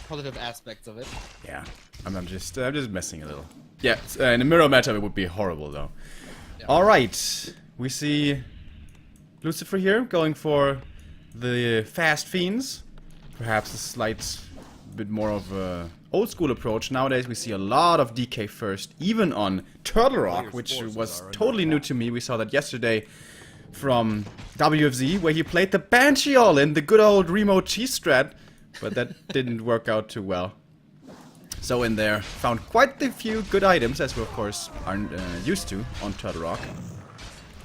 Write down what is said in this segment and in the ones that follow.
positive aspects of it. Yeah, I'm just messing a little. Yeah, in a mirror matchup it would be horrible though. Yeah. Alright, we see Lucifer here going for the fast fiends. Perhaps a slight bit more of a old school approach. Nowadays we see a lot of DK first, even on Turtle Rock, which was totally new to me. We saw that yesterday from WFZ, where he played the Banshee all-in, the good old Remo cheese strat, but that didn't work out too well. So in there, found quite a few good items, as we of course are used to on Turtle Rock.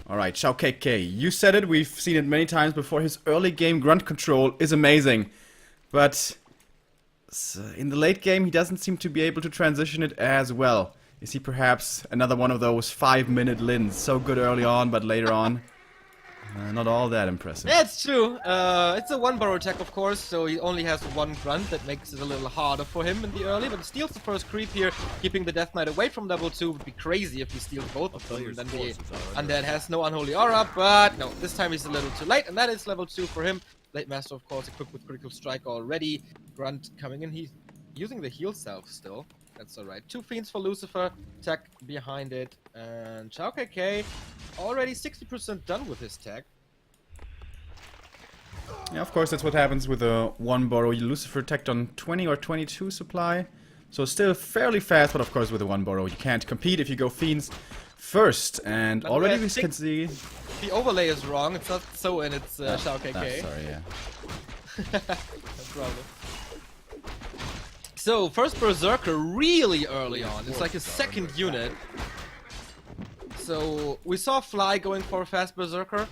Alright, XiaoKK, you said it, we've seen it many times before. His early game grunt control is amazing, but in the late game he doesn't seem to be able to transition it as well. Is he perhaps another one of those 5-minute Lins, so good early on, but later on not all that impressive. Yeah, it's true. It's a one-burrow attack, of course, so he only has one grunt. That makes it a little harder for him in the early, but he steals the first creep here. Keeping the Death Knight away from level 2 would be crazy if he steals both of them. Then the Undead has no Unholy Aura, but no, this time he's a little too late, and that is level 2 for him. Late Master, of course, equipped with Critical Strike already. Grunt coming in. He's using the heal self still. That's alright. 2 Fiends for Lucifer. Tech behind it. And XiaoKK already 60% done with his tech. Yeah, of course, that's what happens with a one borrow. Lucifer teched on 20 or 22 supply. So still fairly fast, but of course with a one borrow you can't compete if you go Fiends first. And already we can see... The overlay is wrong. It's not so in it's XiaoKK. Sorry, yeah. No problem. So, first Berserker really early on. It's like a second unit. So, we saw Fly going for a fast Berserker.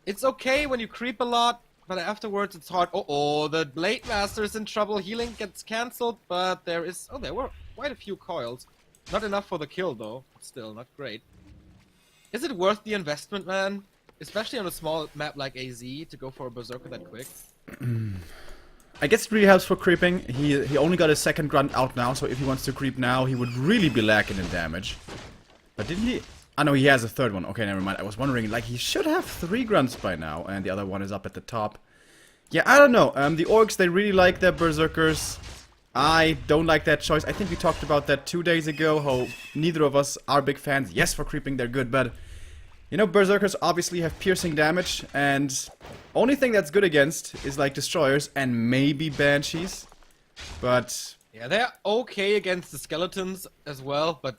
It's okay when you creep a lot, but afterwards it's hard. Oh, the Blade Master is in trouble. Healing gets cancelled, but there is... Oh, there were quite a few coils. Not enough for the kill, though. Still, not great. Is it worth the investment, man? Especially on a small map like AZ, to go for a Berserker that quick? I guess it really helps for creeping. He only got his second grunt out now, so if he wants to creep now, he would really be lacking in damage. But didn't he... Oh no, he has a third one. Okay, never mind. I was wondering, like, he should have 3 grunts by now, and the other one is up at the top. Yeah, I don't know. The orcs, they really like their Berserkers. I don't like that choice. I think we talked about that 2 days ago, how neither of us are big fans. Yes, for creeping, they're good, but... You know, Berserkers obviously have piercing damage, and only thing that's good against is like Destroyers and maybe Banshees. But... Yeah, they're okay against the Skeletons as well, but...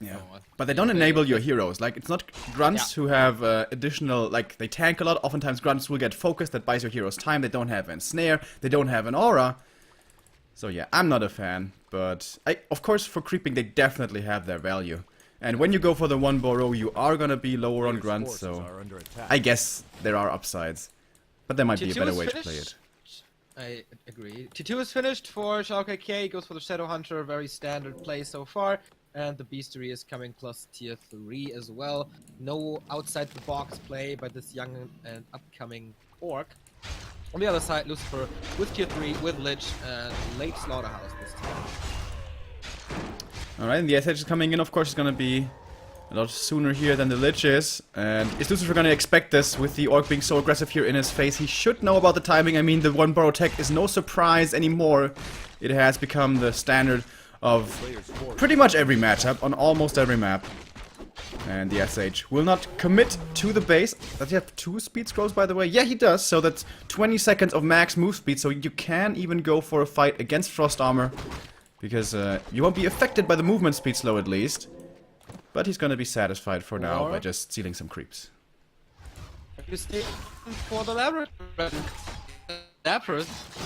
Yeah, but they don't enable your heroes. Like, it's not grunts who have additional... Like, they tank a lot. Oftentimes grunts will get focused. That buys your heroes time. They don't have an snare. They don't have an aura. So yeah, I'm not a fan. But, of course, for creeping, they definitely have their value. And when you go for the one borrow, you are gonna be lower on grunts, so I guess there are upsides. But there might be a better way to play it. I agree. T2 is finished for XiaoKK, goes for the Shadow Hunter, very standard play so far. And the Beastery is coming plus tier 3 as well. No outside the box play by this young and upcoming Orc. On the other side, Lucifer with tier 3, with Lich, and late Slaughterhouse this time. Alright, and the SH is coming in, of course, is gonna be a lot sooner here than the Lich is. And is Lucifer gonna expect this with the Orc being so aggressive here in his face? He should know about the timing. I mean, the one borrow tech is no surprise anymore. It has become the standard of pretty much every matchup, on almost every map. And the SH will not commit to the base. Does he have 2 speed scrolls, by the way? Yeah, he does, so that's 20 seconds of max move speed, so you can even go for a fight against Frost Armor. Because you won't be affected by the movement speed slow, at least. But he's gonna be satisfied for now by just stealing some creeps. You stay for the laboratory.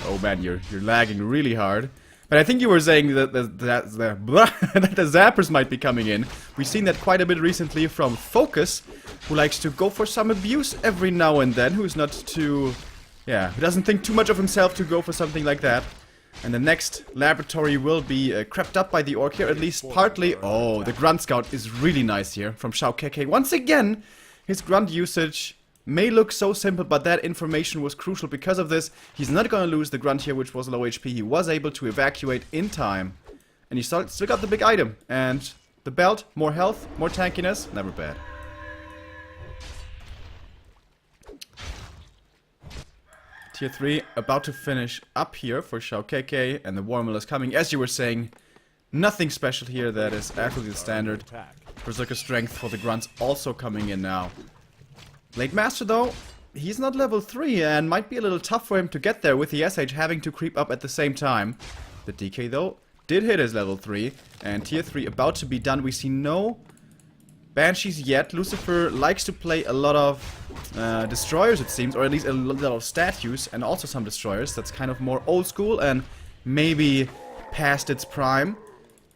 Oh man, you're lagging really hard. But I think you were saying that the zappers might be coming in. We've seen that quite a bit recently from Focus, who likes to go for some abuse every now and then, who's not too... Yeah, who doesn't think too much of himself to go for something like that. And the next laboratory will be crept up by the Orc here, at least partly. Oh, the Grunt Scout is really nice here from XiaoKK. Once again, his Grunt usage may look so simple, but that information was crucial because of this. He's not going to lose the Grunt here, which was low HP. He was able to evacuate in time. And he still got the big item. And the belt, more health, more tankiness, never bad. Tier 3 about to finish up here for XiaoKK, and the Warmill is coming. As you were saying, nothing special here, that is absolutely the standard. Berserker Strength for the Grunts also coming in now. Blade Master though, he's not level 3 and might be a little tough for him to get there with the SH having to creep up at the same time. The DK though did hit his level 3, and Tier 3 about to be done. We see no Banshees yet. Lucifer likes to play a lot of destroyers, it seems, or at least a lot of statues and also some destroyers. That's kind of more old school and maybe past its prime,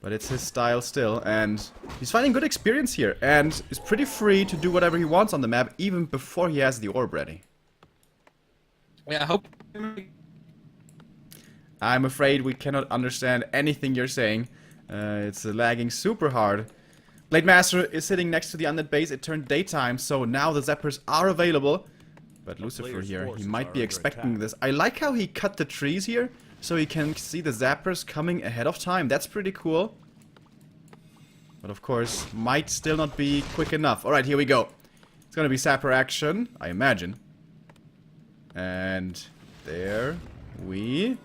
but it's his style still, and he's finding good experience here and is pretty free to do whatever he wants on the map even before he has the orb ready. Yeah, I hope. I'm afraid we cannot understand anything you're saying. It's lagging super hard. Blade Master is sitting next to the undead base. It turned daytime, so now the zappers are available. But Lucifer here, he might be expecting this. I like how he cut the trees here, so he can see the zappers coming ahead of time. That's pretty cool. But of course, might still not be quick enough. Alright, here we go. It's gonna be zapper action, I imagine. And there we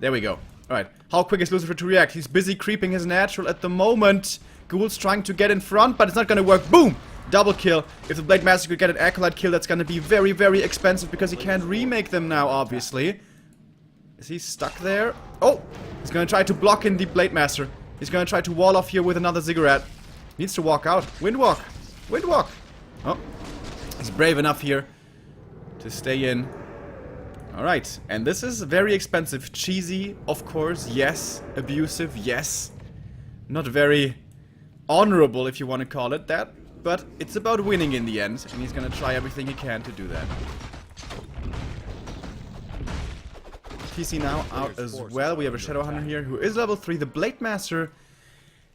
go. Alright, how quick is Lucifer to react? He's busy creeping his natural at the moment. Ghoul's trying to get in front, but it's not gonna work. Boom! Double kill. If the Blade Master could get an Acolyte kill, that's gonna be very, very expensive because he can't remake them now, obviously. Is he stuck there? Oh! He's gonna try to block in the Blade Master. He's gonna try to wall off here with another Ziggurat. Needs to walk out. Windwalk! Windwalk! Oh. He's brave enough here to stay in. Alright, and this is very expensive. Cheesy, of course, yes. Abusive, yes. Not very honorable, if you want to call it that, but it's about winning in the end, and he's gonna try everything he can to do that. TC now out as well. We have a Shadow Hunter here who is level 3. The Blade Master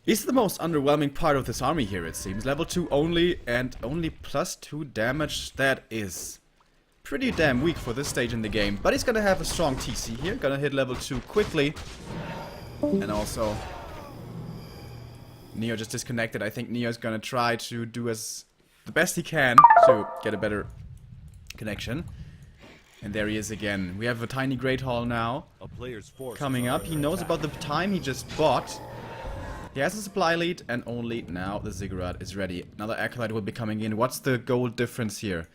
is the most underwhelming part of this army here, it seems. Level 2 only, and only +2 damage. That is pretty damn weak for this stage in the game, but he's gonna have a strong TC here. Gonna hit level 2 quickly, and also Neo just disconnected. I think Neo's gonna try to do the best he can to get a better connection. And there he is again. We have a tiny Great Hall now coming up. He knows about the time he just bought. He has a supply lead, and only now the Ziggurat is ready. Another Acolyte will be coming in. What's the gold difference here?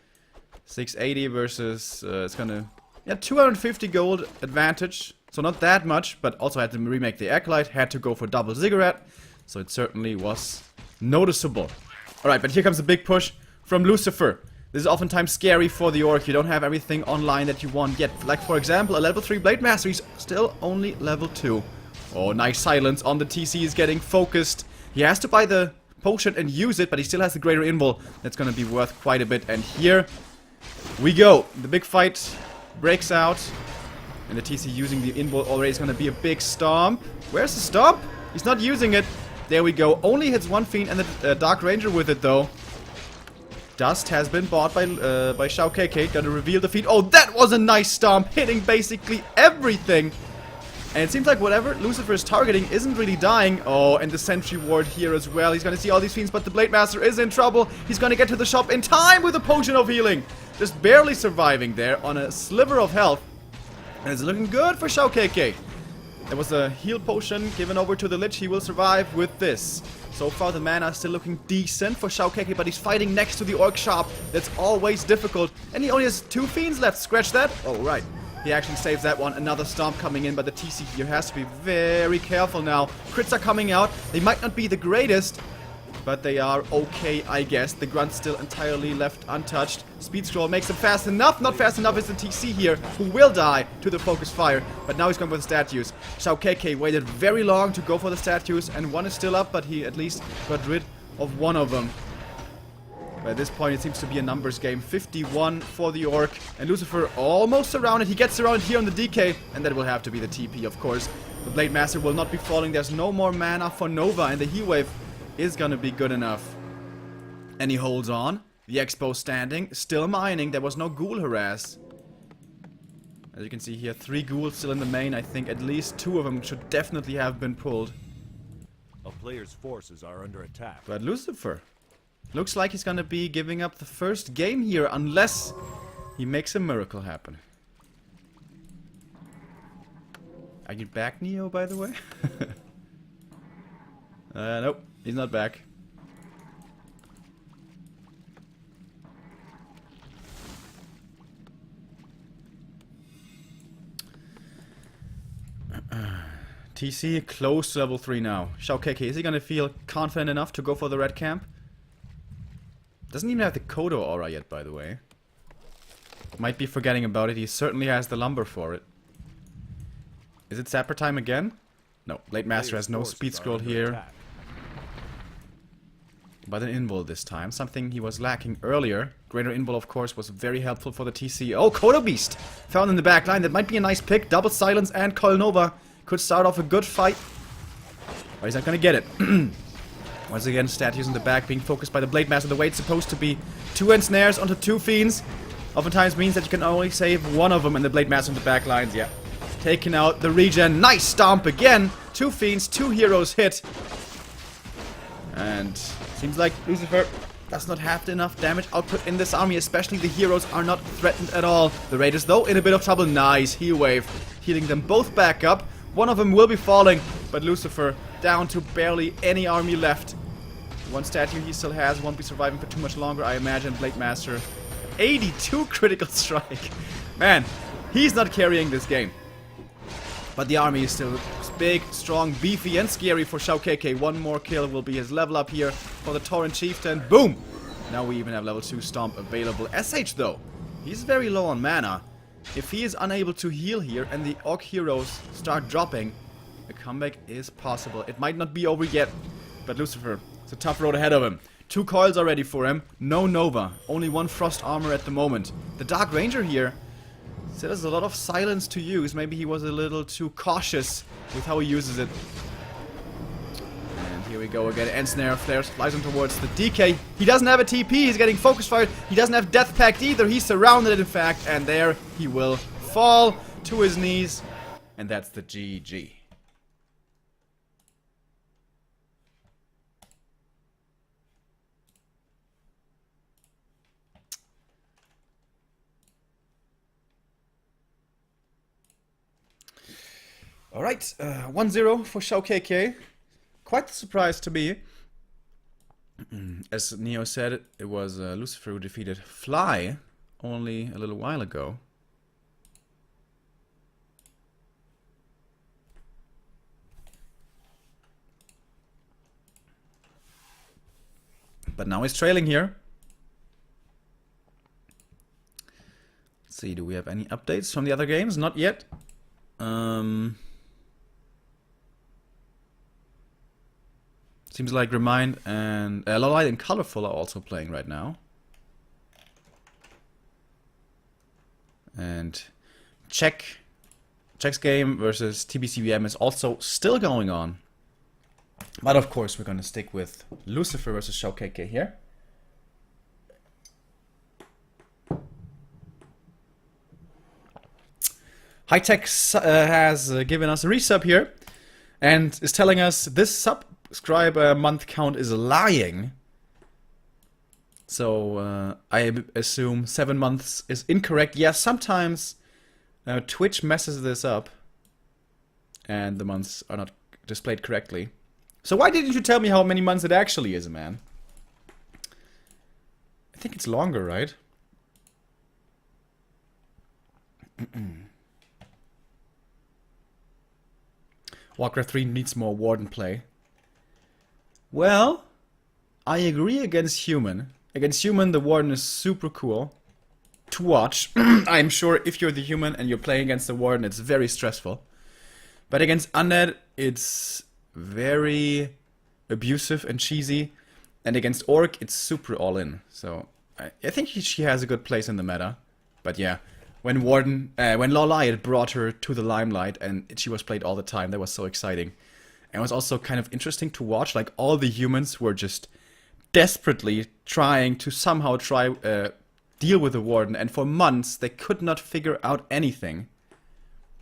680 versus, it's gonna... Yeah, 250 gold advantage. So not that much, but also had to remake the Acolyte. Had to go for double Ziggurat. So it certainly was noticeable. Alright, but here comes a big push from Lucifer. This is oftentimes scary for the Orc. You don't have everything online that you want yet. Like, for example, a level 3 Blade Master. He's still only level 2. Oh, nice silence on the TC. He's getting focused. He has to buy the potion and use it, but he still has the greater invul. That's going to be worth quite a bit. And here we go. The big fight breaks out. And the TC using the invul already is going to be a big stomp. Where's the stomp? He's not using it. There we go. Only hits one Fiend and the Dark Ranger with it, though. Dust has been bought by XiaoKK. Gonna reveal the Fiend. Oh, that was a nice stomp, hitting basically everything. And it seems like whatever Lucifer is targeting isn't really dying. Oh, and the Sentry Ward here as well. He's gonna see all these Fiends, but the Blade Master is in trouble. He's gonna get to the shop in time with a Potion of Healing. Just barely surviving there on a sliver of health. And it's looking good for XiaoKK. There was a heal potion given over to the Lich. He will survive with this. So far the mana is still looking decent for XiaoKK, but he's fighting next to the Orc shop. That's always difficult. And he only has 2 Fiends left. Scratch that. Oh, right. He actually saves that one. Another Stomp coming in, but the TC here has to be very careful now. Crits are coming out. They might not be the greatest, but they are okay, I guess. The Grunt's still entirely left untouched. Speed Scroll makes him fast enough. Not fast enough is the TC here, who will die to the Focus Fire. But now he's going for the statues. XiaoKK waited very long to go for the statues, and one is still up, but he at least got rid of one of them. But at this point, it seems to be a numbers game. 51 for the Orc, and Lucifer almost surrounded. He gets surrounded here on the DK, and that will have to be the TP, of course. The Blade Master will not be falling. There's no more mana for Nova, and the Heat Wave is gonna be good enough. And he holds on. The Expo standing, still mining. There was no ghoul harass. As you can see here, 3 ghouls still in the main. I think at least 2 of them should definitely have been pulled. A player's forces are under attack. But Lucifer looks like he's gonna be giving up the first game here, unless he makes a miracle happen. Are you back, Neo, by the way? Nope, he's not back. TC close to level 3 now. XiaoKK, is he gonna feel confident enough to go for the red camp? Doesn't even have the Kodo aura yet, by the way. Might be forgetting about it. He certainly has the lumber for it. Is it Zapper time again? No, Blade Master has no speed scroll here. But an invul this time. Something he was lacking earlier. Greater invul, of course, was very helpful for the TC. Oh, Kodo Beast! Found in the back line. That might be a nice pick. Double Silence and Coil Nova could start off a good fight. But he's not gonna get it. Once again, statues in the back being focused by the Blade Master. The way it's supposed to be 2 ensnares onto 2 fiends. Oftentimes means that you can only save one of them in the Blade Master in the back lines. Yeah. Taking out the regen. Nice stomp again. 2 fiends, 2 heroes hit. And seems like Lucifer does not have enough damage output in this army. Especially the heroes are not threatened at all. The Raiders, though, in a bit of trouble. Nice heal wave. Healing them both back up. One of them will be falling. But Lucifer down to barely any army left. One statue he still has won't be surviving for too much longer, I imagine. Blade Master. 82 critical strike. Man, he's not carrying this game. But the army is still big, strong, beefy, and scary for XiaoKK. One more kill will be his level up here for the Torrent Chieftain. Boom! Now we even have level 2 Stomp available. SH, though, he's very low on mana. If he is unable to heal here and the Orc heroes start dropping, a comeback is possible. It might not be over yet, but Lucifer, it's a tough road ahead of him. 2 coils already for him. No Nova. Only 1 Frost Armor at the moment. The Dark Ranger here still has a lot of silence to use. Maybe he was a little too cautious with how he uses it. And here we go again. Ensnare Flare flies him towards the DK. He doesn't have a TP. He's getting focus fired. He doesn't have Death Pact either. He's surrounded, in fact. And there he will fall to his knees. And that's the GG. Alright, 1-0 for XiaoKK. Quite a surprise to me. As Neo said, it was Lucifer who defeated Fly only a little while ago. But now he's trailing here. Let's see, do we have any updates from the other games? Not yet. Seems like Remind and Lolite and Colorful are also playing right now. And Check's game versus TBCBM is also still going on. But of course we're gonna stick with Lucifer versus XiaoKK here. High Tech has given us a resub here and is telling us this subscriber month count is lying. So I assume 7 months is incorrect. Yes, sometimes Twitch messes this up and the months are not displayed correctly. So why didn't you tell me how many months it actually is, man? I think it's longer, right? Warcraft 3 needs more Warden play. Well, I agree against Human. Against Human, the Warden is super cool to watch. I'm sure if you're the Human and you're playing against the Warden, it's very stressful. But against Undead, it's very abusive and cheesy. And against Orc, it's super all-in. So, I think she has a good place in the meta. But yeah, when Lolite brought her to the limelight and she was played all the time, that was so exciting. And it was also kind of interesting to watch, like all the humans were just desperately trying to somehow deal with the Warden, and for months they could not figure out anything.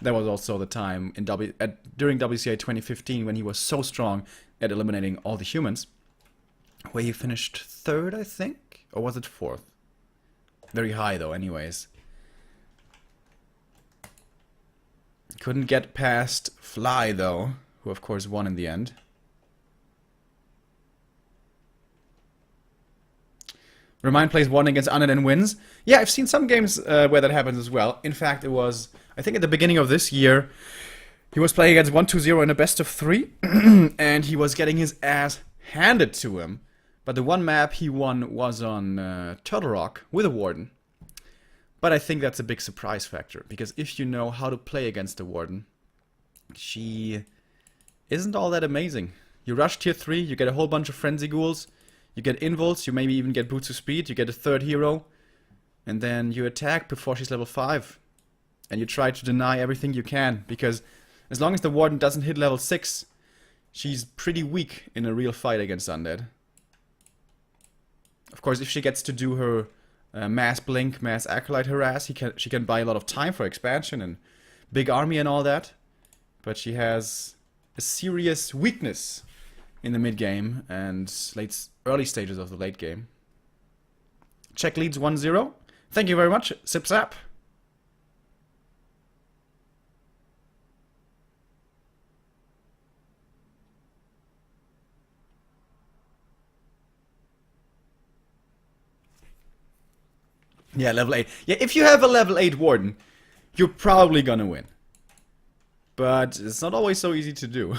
That was also the time in during WCA 2015 when he was so strong at eliminating all the humans. Where he finished 3rd, I think? Or was it 4th? Very high though, anyways. Couldn't get past Fly, though, who of course won in the end. Remind plays 1 against Undead and wins. Yeah, I've seen some games where that happens as well. In fact, it was, I think at the beginning of this year, he was playing against 1-2-0 in a best of 3, and he was getting his ass handed to him. But the one map he won was on Turtle Rock with a Warden. But I think that's a big surprise factor, because if you know how to play against a Warden, she isn't all that amazing. You rush tier 3, you get a whole bunch of Frenzy Ghouls, you get Involts, you maybe even get Boots of Speed, you get a third hero, and then you attack before she's level 5. And you try to deny everything you can, because as long as the Warden doesn't hit level 6, she's pretty weak in a real fight against Undead. Of course, if she gets to do her Mass Blink, Mass Acolyte Harass, she can buy a lot of time for expansion and big army and all that. But she has a serious weakness in the mid-game and early stages of the late game. Czech leads 1-0. Thank you very much, Sip Sap. Yeah, level 8. Yeah, if you have a level 8 Warden, you're probably gonna win. But it's not always so easy to do.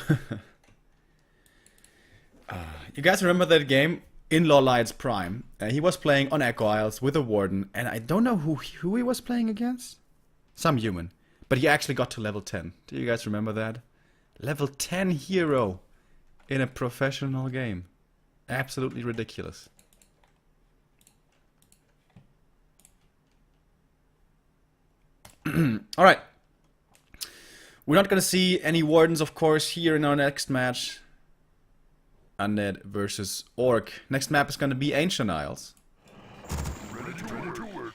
You guys remember that game? In Lawlight's Prime. He was playing on Echo Isles with a Warden, and I don't know who he was playing against? Some human. But he actually got to level 10. Do you guys remember that? Level 10 hero in a professional game. Absolutely ridiculous. Alright. We're not gonna see any Wardens, of course, here in our next match. Undead versus Orc. Next map is gonna be Ancient Isles. Ready to work.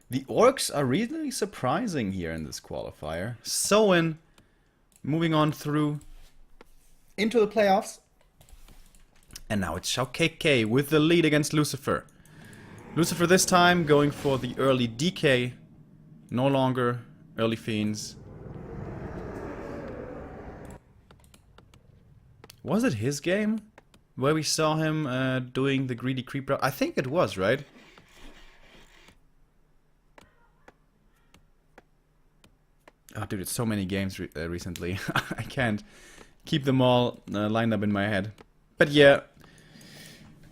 The Orcs are really surprising here in this qualifier. Soen moving on through into the playoffs. And now it's XiaoKK with the lead against Lucifer. Lucifer this time going for the early DK. No longer early Fiends. Was it his game? Where we saw him doing the greedy creep route? I think it was, right? Oh dude, it's so many games recently. I can't keep them all lined up in my head. But yeah,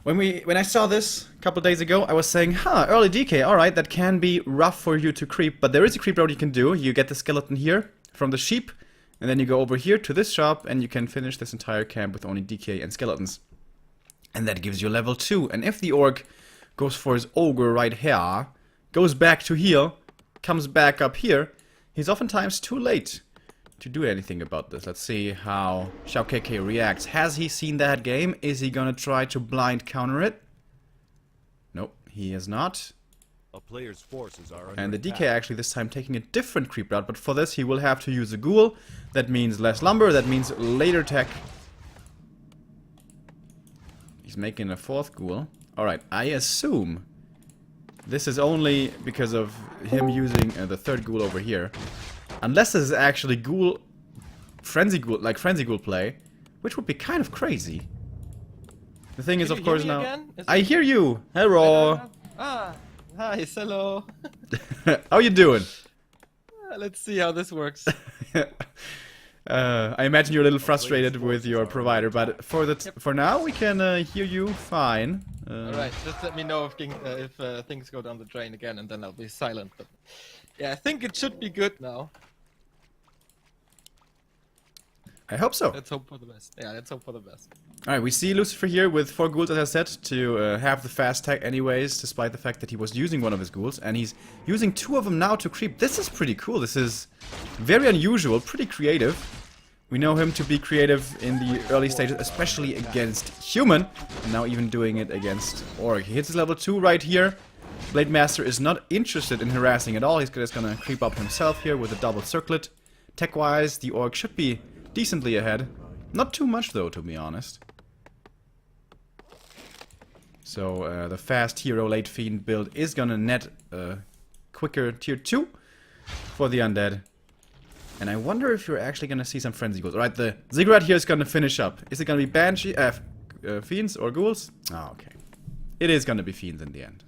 when I saw this a couple days ago, I was saying, huh, early DK, alright, that can be rough for you to creep, but there is a creep route you can do. You get the skeleton here from the sheep, and then you go over here to this shop, and you can finish this entire camp with only DK and skeletons. And that gives you level 2, and if the orc goes for his ogre right here, goes back to heal, comes back up here, he's oftentimes too late to do anything about this. Let's see how XiaoKK reacts. Has he seen that game? Is he gonna try to blind counter it? Nope, he is not. A player's forces are under And the attack. DK actually this time taking a different creep route, but for this he will have to use a ghoul. That means less lumber, that means later tech. He's making a fourth ghoul. Alright, I assume this is only because of him using the third ghoul over here. Unless this is actually ghoul, frenzy ghoul play, which would be kind of crazy. The thing is, Can of you hear course, me now again? I hear you. Hello. Hi, hello. How you doing? Let's see how this works. I imagine you're a little frustrated with your provider, but for now we can hear you fine. Alright, just let me know if things go down the drain again, and then I'll be silent. But yeah, I think it should be good now. I hope so. Let's hope for the best. Yeah, let's hope for the best. Alright, we see Lucifer here with 4 ghouls, as I said, to have the fast tech anyways, despite the fact that he was using one of his ghouls, and he's using 2 of them now to creep. This is pretty cool. This is very unusual, pretty creative. We know him to be creative in the early stages, especially against human, and now even doing it against orc. He hits his level 2 right here. Blade Master is not interested in harassing at all. He's just gonna creep up himself here with a double circlet. Tech-wise, the orc should be decently ahead. Not too much though, to be honest. So the fast hero late fiend build is gonna net quicker tier 2 for the undead. And I wonder if you're actually gonna see some frenzy ghouls. Alright, the ziggurat here is gonna finish up. Is it gonna be banshee, fiends or ghouls? Oh, okay. It is gonna be fiends in the end.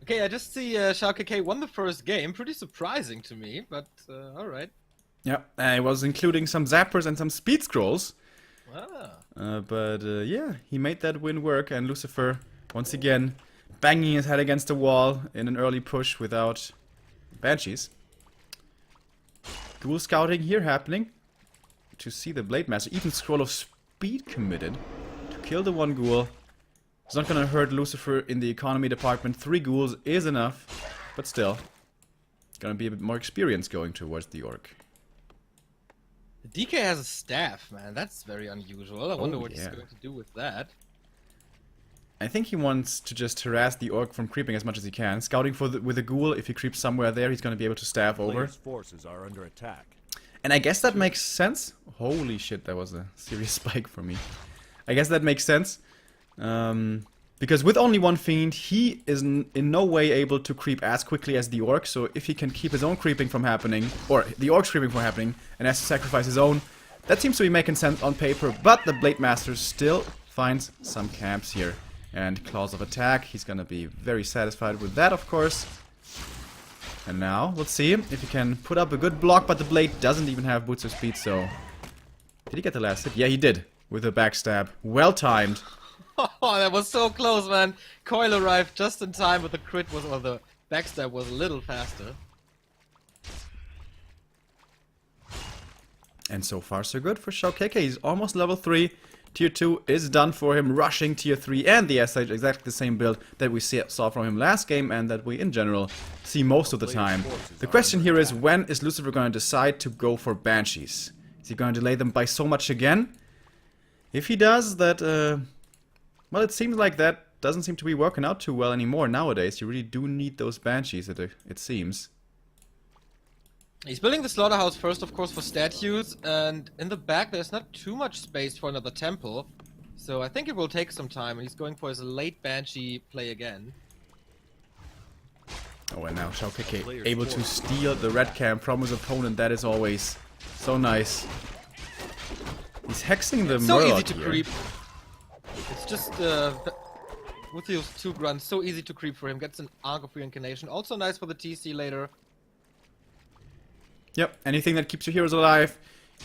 Okay, I just see XiaoKK won the first game. Pretty surprising to me, but alright. Yeah, I was including some zappers and some speed scrolls. Ah. But yeah, he made that win work, and Lucifer, once again, banging his head against the wall in an early push without banshees. Ghoul scouting here happening to see the Blade Master. Even Scroll of Speed committed to kill the one ghoul. It's not gonna hurt Lucifer in the economy department. 3 ghouls is enough, but still, gonna be a bit more experience going towards the orc. The DK has a staff, man. That's very unusual. I wonder what he's yeah. going to do with that. I think he wants to just harass the orc from creeping as much as he can. Scouting for with a ghoul, if he creeps somewhere there, he's gonna be able to staff over. Players' forces are under attack. And I guess that makes sense. Holy shit, that was a serious spike for me. I guess that makes sense. Because with only one fiend, he is in no way able to creep as quickly as the orc. So if he can keep his own creeping from happening, or the orc's creeping from happening, and has to sacrifice his own, that seems to be making sense on paper. But the Blade Master still finds some camps here. And Claws of Attack, he's gonna be very satisfied with that, of course. And now, let's see if he can put up a good block, but the blade doesn't even have boots of speed, so... Did he get the last hit? Yeah, he did, with a backstab. Well timed. Oh, that was so close, man. Coil arrived just in time, but the crit was, or the backstab was a little faster. And so far so good for XiaoKK. He's almost level 3. Tier 2 is done for him, rushing Tier 3 and the SH, exactly the same build that we saw from him last game and that we in general see most of the time. The question here is, when is Lucifer going to decide to go for Banshees? Is he going to delay them by so much again? If he does, that, well, it seems like that doesn't seem to be working out too well anymore nowadays. You really do need those Banshees, it seems. He's building the slaughterhouse first, of course, for statues, and in the back there's not too much space for another temple. So I think it will take some time, and he's going for his late Banshee play again. Oh, and now XiaoKK able to steal the red cam from his opponent. That is always so nice. He's hexing the So Murloc easy to here. creep. It's just, with those 2 grunts, so easy to creep for him. Gets an Arc of Reincarnation. Also nice for the TC later. Yep, anything that keeps your heroes alive,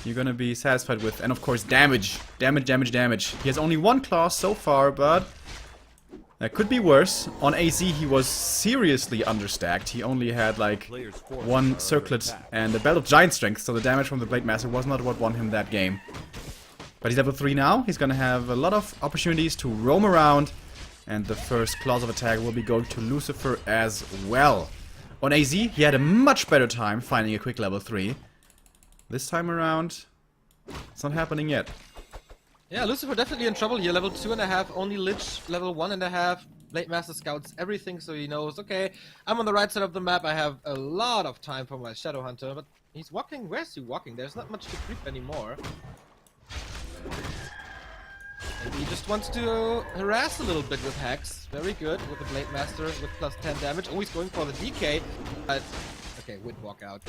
you're gonna be satisfied with. And of course, damage. Damage. He has only 1 claw so far, but that could be worse. On AZ, he was seriously understacked. He only had like 1 circlet and a belt of giant strength, so the damage from the Blade Master was not what won him that game. But he's level 3 now. He's gonna have a lot of opportunities to roam around, and the first Claws of Attack will be going to Lucifer as well. On AZ, he had a much better time finding a quick level 3. This time around, it's not happening yet. Yeah, Lucifer definitely in trouble here. Level 2.5, only Lich, level 1.5. Blade Master scouts everything, so he knows, okay, I'm on the right side of the map. I have a lot of time for my Shadow Hunter, but he's walking. Where's he walking? There's not much to creep anymore. And he just wants to harass a little bit with Hex. Very good with the Blade Master with plus 10 damage. Oh, he's going for the DK. But, okay, Wind Walk out.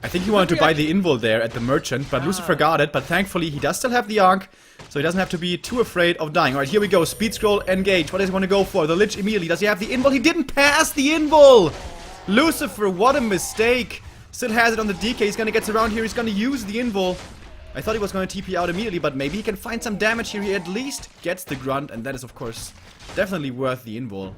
I think he wanted to buy the invul there at the merchant, but Lucifer got it. But thankfully, he does still have the Ankh, so he doesn't have to be too afraid of dying. Alright, here we go. Speed scroll, engage. What does he want to go for? The Lich immediately. Does he have the invul? He didn't pass the invul! Lucifer, what a mistake. Still has it on the DK. He's going to get around here. He's going to use the invul. I thought he was going to TP out immediately, but maybe he can find some damage here. He at least gets the grunt, and that is, of course, definitely worth the invul.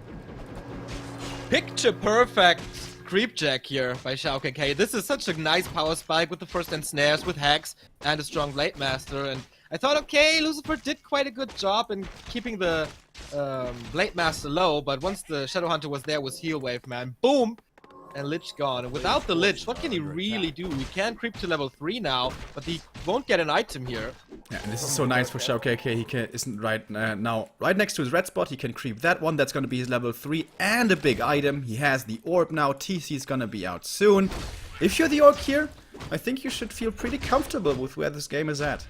Picture perfect creep jack here by XiaoKK. This is such a nice power spike with the first ensnares, with Hex, and a strong Blade Master. And I thought, okay, Lucifer did quite a good job in keeping the Blade Master low, but once the Shadow Hunter was there with Heal Wave, man, boom! And Lich gone. And without the Lich, what can he really do? He can creep to level 3 now, but he won't get an item here. Yeah, and this is so nice for XiaoKK. He isn't right now right next to his red spot. He can creep that one. That's going to be his level 3 and a big item. He has the orb now. TC is going to be out soon. If you're the orc here, I think you should feel pretty comfortable with where this game is at.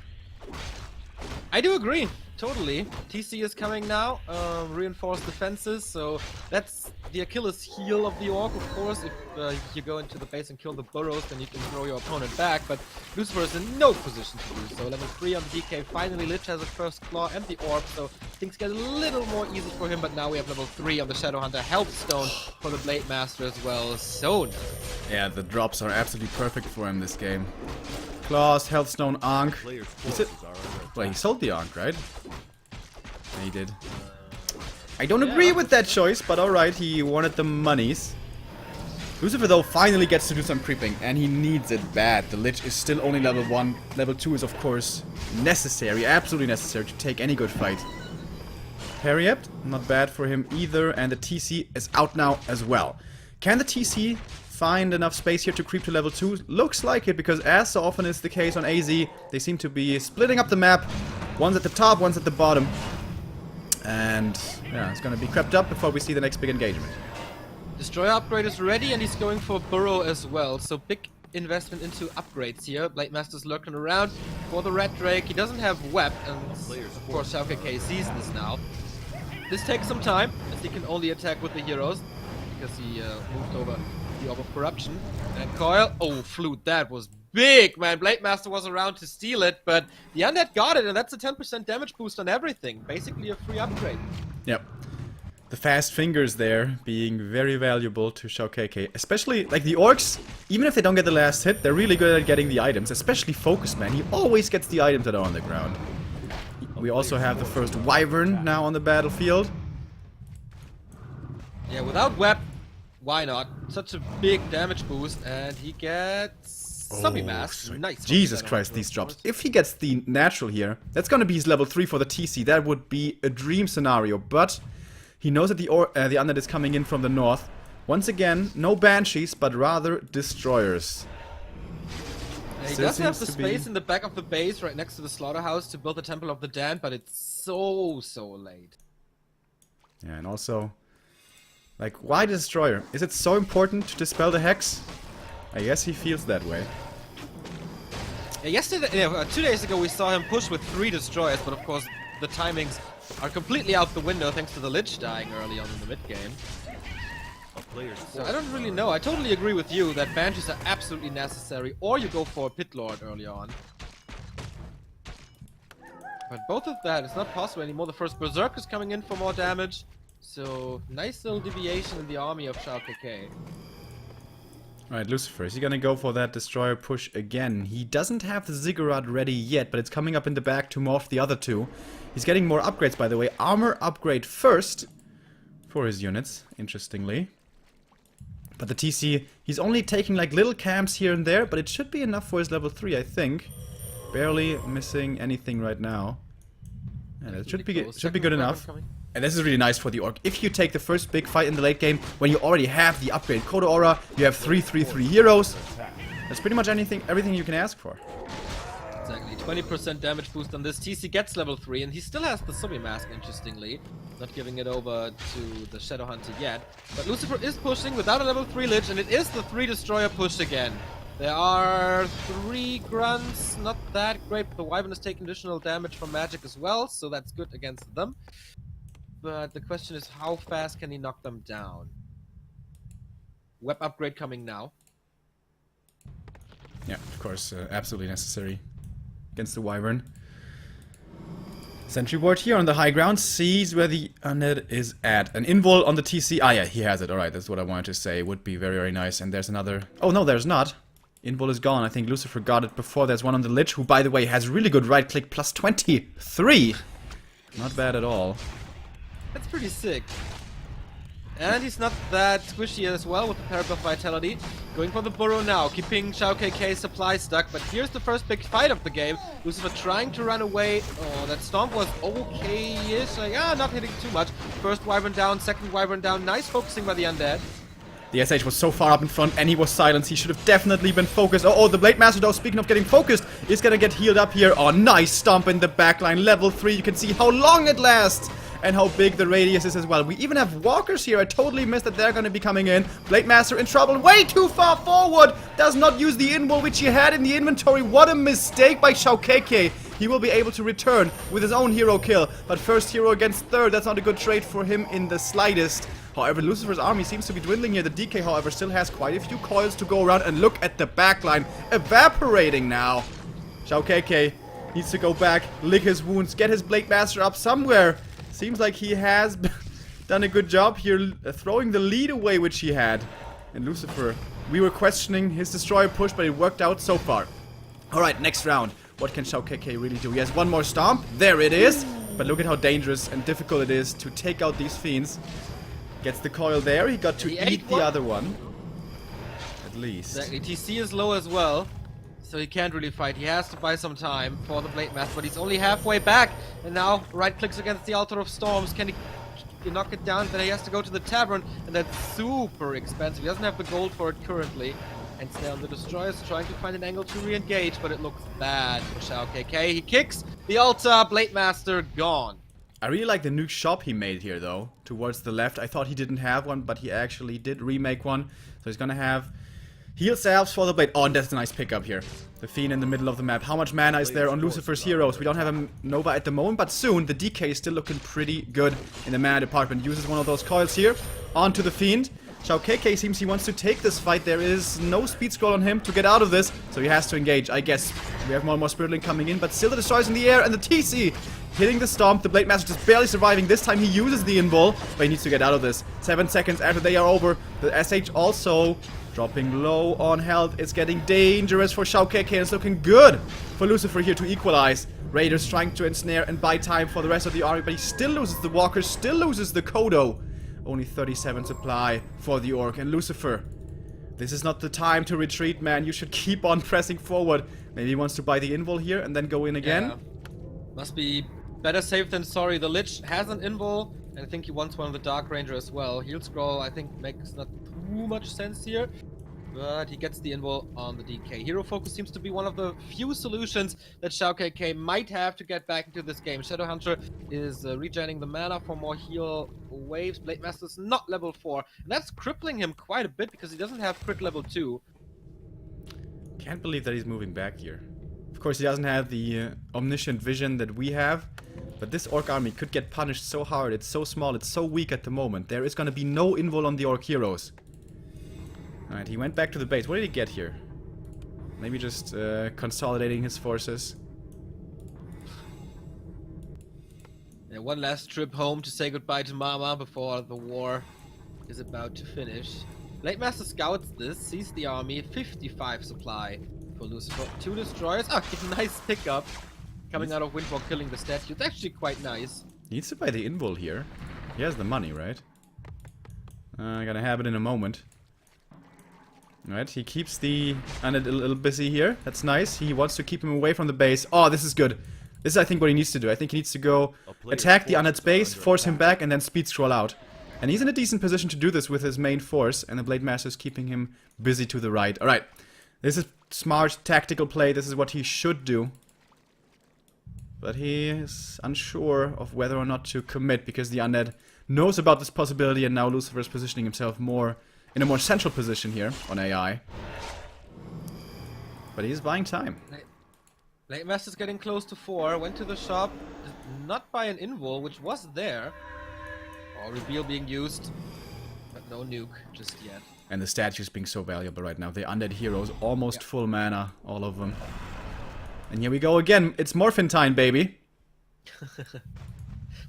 I do agree, totally. TC is coming now, reinforced defenses, so that's the Achilles heel of the Orc, of course. If you go into the base and kill the burrows, then you can throw your opponent back, but Lucifer is in no position to do so. Level 3 on the DK, finally Lich has a first claw and the orb, so things get a little more easy for him, but now we have level 3 on the Shadowhunter, Health Stone for the Blade Master as well, so nice. Yeah, the drops are absolutely perfect for him this game. Claws, Healthstone, Ankh. Well, he sold the Ankh, right? Yeah, he did. I don't agree with that choice, but alright, he wanted the monies. Lucifer, though, finally gets to do some creeping, and he needs it bad. The Lich is still only level 1. Level 2 is, of course, necessary, absolutely necessary to take any good fight. Harriet, not bad for him either, and the TC is out now as well. Can the TC find enough space here to creep to level 2? Looks like it, because as so often is the case on AZ, they seem to be splitting up the map. One's at the top, one's at the bottom. And yeah, it's gonna be crept up before we see the next big engagement. Destroyer upgrade is ready, and he's going for Burrow as well, so big investment into upgrades here. Blade Master's lurking around for the Red Drake. He doesn't have Web, and of course XiaoKK sees this now. This takes some time, as he can only attack with the heroes, because he moved over the Orb of Corruption. And Coil, oh, Flute, that was big, man. Blade Master was around to steal it, but the Undead got it, and that's a 10% damage boost on everything. Basically a free upgrade. Yep. The fast fingers there being very valuable to XiaoKK. Especially, like, the Orcs, even if they don't get the last hit, they're really good at getting the items. Especially Focus Man. He always gets the items that are on the ground. We also have the first Wyvern now on the battlefield. Yeah, without Web, why not? Such a big damage boost, and he gets Zombie Mask. Nice. Jesus Christ, these drops. If he gets the natural here, that's gonna be his level 3 for the TC. That would be a dream scenario, but he knows that the Undead is coming in from the north. Once again, no Banshees, but rather Destroyers. Yeah, he does have the space in the back of the base right next to the Slaughterhouse to build the Temple of the Damned, but it's so late. Yeah, and also, like, why Destroyer? Is it so important to dispel the Hex? I guess he feels that way. Yeah, yesterday, 2 days ago we saw him push with 3 Destroyers, but of course the timings are completely out the window thanks to the Lich dying early on in the mid-game. So I don't really know. I totally agree with you that Banshees are absolutely necessary, or you go for a Pit Lord early on. But both of that is not possible anymore. The first Berserk is coming in for more damage. So, nice little deviation in the army of XiaoKK. Alright, Lucifer, is he gonna go for that Destroyer push again? He doesn't have the Ziggurat ready yet, but it's coming up in the back to morph the other two. He's getting more upgrades, by the way. Armor upgrade first for his units, interestingly. But the TC, he's only taking like little camps here and there, but it should be enough for his level 3, I think. Barely missing anything right now. And it should be good enough. And this is really nice for the Orc. If you take the first big fight in the late game, when you already have the upgrade Coda Aura, you have 3/3/3 heroes. That's pretty much everything you can ask for. Exactly, 20% damage boost on this. TC gets level 3, and he still has the Zombie Mask, interestingly. Not giving it over to the Shadowhunter yet. But Lucifer is pushing without a level 3 Lich, and it is the 3 Destroyer push again. There are 3 grunts, not that great, but the Wyvern is taking additional damage from magic as well, so that's good against them. But the question is, how fast can he knock them down? Web upgrade coming now. Yeah, of course, absolutely necessary against the Wyvern. Sentry Ward here on the high ground sees where the Undead is at. An invul on the TC. Ah, yeah, he has it. Alright, that's what I wanted to say. Would be very, very nice. And there's another... Oh, no, there's not. Invul is gone. I think Lucifer got it before. There's one on the Lich, who, by the way, has really good right-click. Plus 23. Not bad at all. That's pretty sick. And he's not that squishy as well with the Parrot of Vitality. Going for the burrow now, keeping XiaoKK's supply stuck. But here's the first big fight of the game. Lucifer trying to run away. Oh, that stomp was okay-ish. Not hitting too much. First Wyvern down, second Wyvern down. Nice focusing by the Undead. The SH was so far up in front and he was silenced. He should have definitely been focused. Oh, the Blade Master, though, speaking of getting focused, is gonna get healed up here. Oh, nice stomp in the backline. Level 3, you can see how long it lasts. And how big the radius is as well. We even have walkers here. I totally missed that they're going to be coming in. Blade Master in trouble. Way too far forward. Does not use the invul which he had in the inventory. What a mistake by XiaoKK. he will be able to return with his own hero kill. But first hero against third, that's not a good trade for him in the slightest. However, Lucifer's army seems to be dwindling here. The DK, however, still has quite a few coils to go around. And look at the backline evaporating now. XiaoKK needs to go back, lick his wounds, get his Blade Master up somewhere. Seems like he has done a good job here, throwing the lead away which he had. And Lucifer, we were questioning his destroyer push, but it worked out so far. Alright, next round. What can XiaoKK really do? He has one more stomp. There it is. But look at how dangerous and difficult it is to take out these fiends. Gets the coil there. He got to eat the other one. At least. Exactly. TC is low as well, so he can't really fight. He has to buy some time for the Blade Master, but he's only halfway back. And now right clicks against the Altar of Storms. Can he knock it down? Then he has to go to the tavern, and that's super expensive. He doesn't have the gold for it currently. And still the Destroyer is trying to find an angle to re-engage, but it looks bad for XiaoKK. He kicks the altar, Blade Master gone. I really like the nuke shop he made here, though, towards the left. I thought he didn't have one, but he actually did remake one. So he's gonna have heal salves for the blade. Oh, and that's a nice pickup here. The Fiend in the middle of the map. How much mana is there on Lucifer's heroes? We don't have a Nova at the moment, but soon the DK is still looking pretty good in the mana department. Uses one of those coils here onto the Fiend. XiaoKK seems he wants to take this fight. There is no speed scroll on him to get out of this, so he has to engage, I guess. We have more and more Spirit Link coming in, but still the Destroyer's in the air, and the TC hitting the stomp. The Blade Master just barely surviving. This time he uses the invul, but he needs to get out of this. 7 seconds after they are over. The SH also dropping low on health. It's getting dangerous for XiaoKK, and it's looking good for Lucifer here to equalize. Raiders trying to ensnare and buy time for the rest of the army, but he still loses the Walkers, still loses the Kodo. Only 37 supply for the Orc. And Lucifer, this is not the time to retreat, man. You should keep on pressing forward. Maybe he wants to buy the invul here and then go in again. Yeah. Must be better safe than sorry. The Lich has an invul, and I think he wants one of the Dark Ranger as well. Heal scroll, I think, makes not too much sense here. But he gets the invul on the DK. Hero focus seems to be one of the few solutions that XiaoKK might have to get back into this game. Shadowhunter is regenerating the mana for more heal waves. Blade Master is not level 4. And that's crippling him quite a bit because he doesn't have crit level 2. Can't believe that he's moving back here. Of course, he doesn't have the omniscient vision that we have. But this Orc army could get punished so hard. It's so small. It's so weak at the moment. There is going to be no invul on the Orc heroes. Alright, he went back to the base. What did he get here? Maybe just consolidating his forces. Yeah, one last trip home to say goodbye to Mama before the war is about to finish. Blade Master scouts this, sees the army, 55 supply for Lucifer. 2 destroyers. Oh, nice pickup. Coming out of Windwalk, killing the statue. It's actually quite nice. He needs to buy the invul here. He has the money, right? Gonna have it in a moment. Alright, he keeps the Undead a little busy here. That's nice. He wants to keep him away from the base. Oh, this is good. This is, I think, what he needs to do. I think he needs to go attack the Undead's base, force him back, and then speed scroll out. And he's in a decent position to do this with his main force, and the Blade Master is keeping him busy to the right. Alright, this is smart tactical play. This is what he should do. But he is unsure of whether or not to commit, because the Undead knows about this possibility, and now Lucifer is positioning himself more in a more central position here on AI. But he's buying time. Blade Master's getting close to 4, went to the shop, not by an invul, which was there. Or reveal being used, but no nuke just yet. And the statues being so valuable right now. The Undead heroes, almost full mana, all of them. And here we go again. It's Morphin time, baby.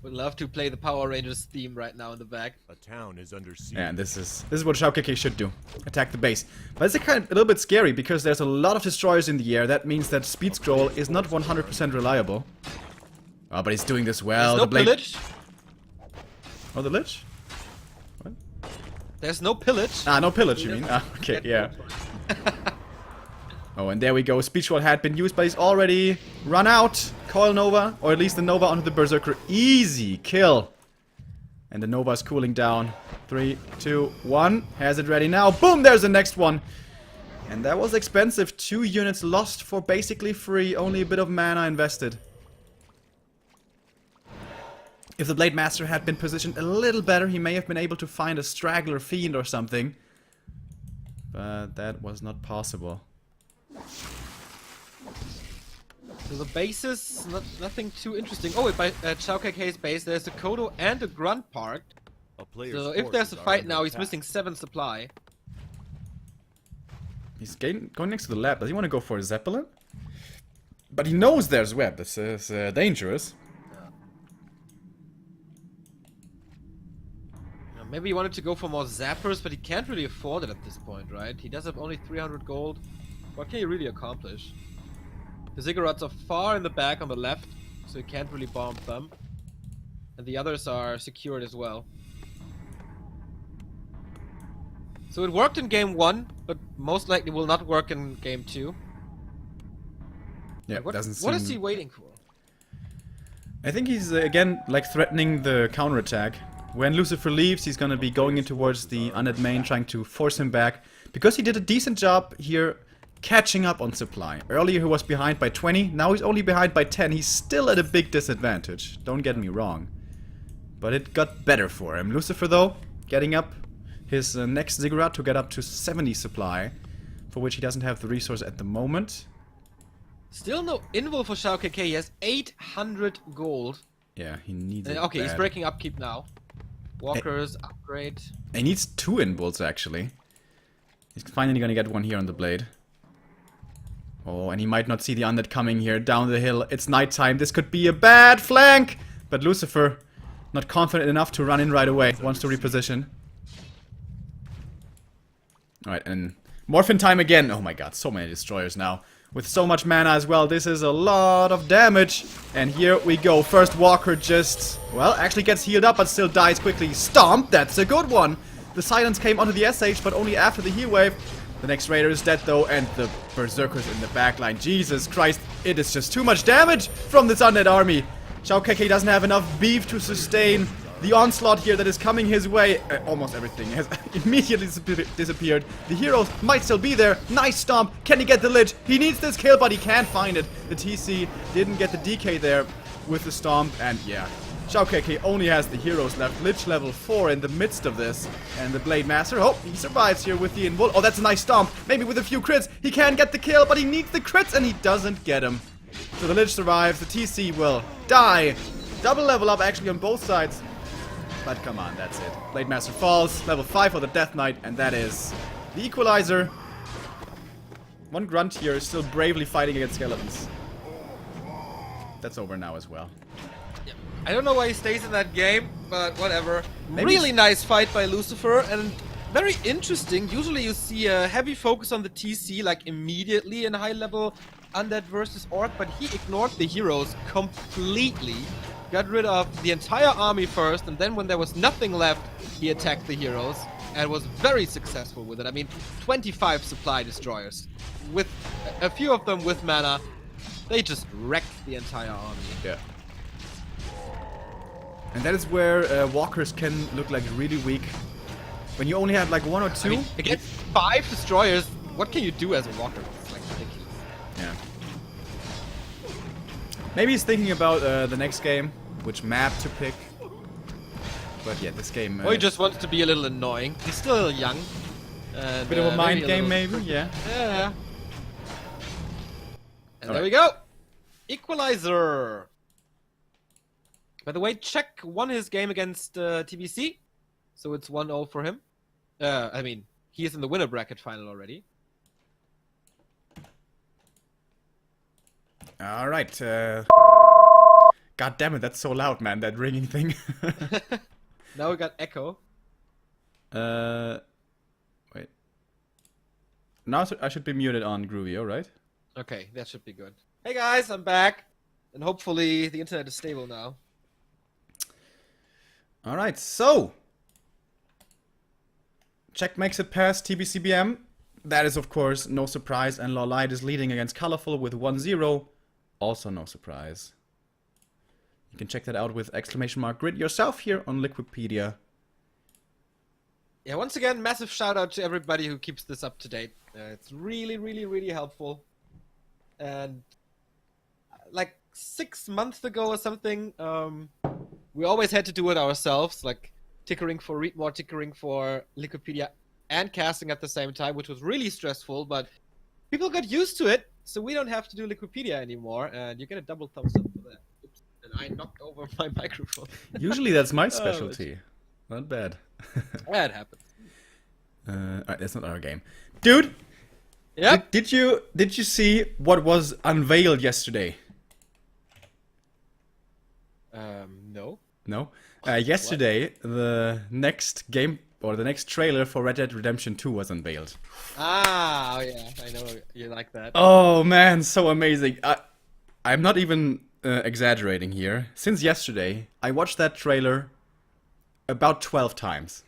Would love to play the Power Rangers theme right now in the back. A town is under siege. Yeah, and this is what XiaoKK should do. Attack the base. But it's a little bit scary because there's a lot of destroyers in the air. That means that speed scroll is not 100% reliable. Oh, but he's doing this well. There's no pillage. Oh, the Lich? What? There's no pillage. Ah, no pillage, you mean? Ah, okay, yeah. Oh, and there we go. Speed scroll had been used, but he's already run out. Coil Nova, or at least the Nova onto the Berserker. Easy kill. And the Nova is cooling down. 3, 2, 1. Has it ready now. Boom, there's the next one. And that was expensive. 2 units lost for basically free. Only a bit of mana invested. If the Blade Master had been positioned a little better, he may have been able to find a straggler fiend or something. But that was not possible. So the bases, nothing too interesting. Oh, by XiaoKK's base, there's a Kodo and a Grunt parked. A player's So if there's a forces are fight under now, he's attack. missing 7 supply. He's going next to the lab. Does he want to go for a Zeppelin? But he knows there's web. This is dangerous. Maybe he wanted to go for more zappers, but he can't really afford it at this point, right? He does have only 300 gold. What can he really accomplish? The ziggurats are far in the back on the left, so he can't really bomb them. And the others are secured as well. So it worked in game 1, but most likely will not work in game 2. Yeah, What doesn't seem... what is he waiting for? I think he's, again, like, threatening the counterattack. When Lucifer leaves, he's gonna be going in towards the undead main, trying to force him back. Because he did a decent job here catching up on supply. Earlier he was behind by 20, now he's only behind by 10. He's still at a big disadvantage, don't get me wrong. But it got better for him. Lucifer, though, getting up his next ziggurat to get up to 70 supply, for which he doesn't have the resource at the moment. Still no invul for XiaoKK. He has 800 gold. Yeah, he needs it Okay, he's bad. breaking upkeep now. Walkers, upgrade. He needs 2 involts, actually. He's finally gonna get one here on the blade. Oh, and he might not see the undead coming here down the hill. It's nighttime. This could be a bad flank! But Lucifer, not confident enough to run in right away. Wants to reposition. Alright, and Morphin time again. Oh my god, so many destroyers now. With so much mana as well, this is a lot of damage. And here we go. First Walker just, well, actually gets healed up, but still dies quickly. Stomp, that's a good one. The silence came onto the SH, but only after the heal wave. The next Raider is dead though, and the Berserkers in the backline. Jesus Christ, it is just too much damage from this undead army. XiaoKK doesn't have enough beef to sustain the onslaught here that is coming his way. Almost everything has immediately disappeared. The heroes might still be there. Nice stomp. Can he get the Lich? He needs this kill, but he can't find it. The TC didn't get the DK there with the stomp, and yeah. XiaoKK only has the heroes left. Lich level 4 in the midst of this. And the Blade Master, oh, he survives here with the invul. Oh, that's a nice stomp. Maybe with a few crits. He can get the kill, but he needs the crits, and he doesn't get them. So the Lich survives. The TC will die. Double level up, actually, on both sides. But come on, that's it. Blade Master falls. Level 5 for the Death Knight, and that is the Equalizer. One Grunt here is still bravely fighting against skeletons. That's over now as well. I don't know why he stays in that game, but whatever. Maybe Really nice fight by Lucifer, and very interesting. Usually you see a heavy focus on the TC, like immediately in high-level Undead versus Orc, but he ignored the heroes completely. Got rid of the entire army first, and then when there was nothing left, he attacked the heroes, and was very successful with it. I mean, 25 supply destroyers. With a few of them with mana, they just wrecked the entire army. Yeah. And that is where walkers can look like really weak. When you only have like 1 or 2. I mean, against 5 destroyers, what can you do as a walker? It's like ridiculous. Yeah. Maybe he's thinking about the next game, which map to pick. But yeah, this game... Or he just wants to be a little annoying. He's still young. And, bit of a mind maybe game, little- maybe, yeah. Yeah. And there Alright. we go. Equalizer. By the way, Czech won his game against TBC, so it's 1-0 for him. I mean, he is in the winner bracket final already. Alright, God damn it, that's so loud, man, that ringing thing. Now we got Echo. Wait. Now I should be muted on Groovio, right? Okay, that should be good. Hey guys, I'm back. And hopefully the internet is stable now. Alright, so... Czech makes it past TBCBM. That is, of course, no surprise, and Lawlight is leading against Colorful with 1-0. Also no surprise. You can check that out with !grid yourself here on Liquipedia. Yeah, once again, massive shout out to everybody who keeps this up to date. It's really, really, really helpful. And like 6 months ago or something, we always had to do it ourselves, like tickering for Readmore, tickering for Liquipedia, and casting at the same time, which was really stressful, but people got used to it, so we don't have to do Liquipedia anymore, and you get a double thumbs up for that. Oops. And I knocked over my microphone. Usually that's my Oh, specialty. Not bad. That happens. Alright, that's not our game. Dude! Yep. Did you see what was unveiled yesterday? No. No? Yesterday, the next game, or the next trailer for Red Dead Redemption 2 was unveiled. Ah, oh yeah, I know you like that. Oh man, so amazing. I'm not even exaggerating here. Since yesterday, I watched that trailer about 12 times.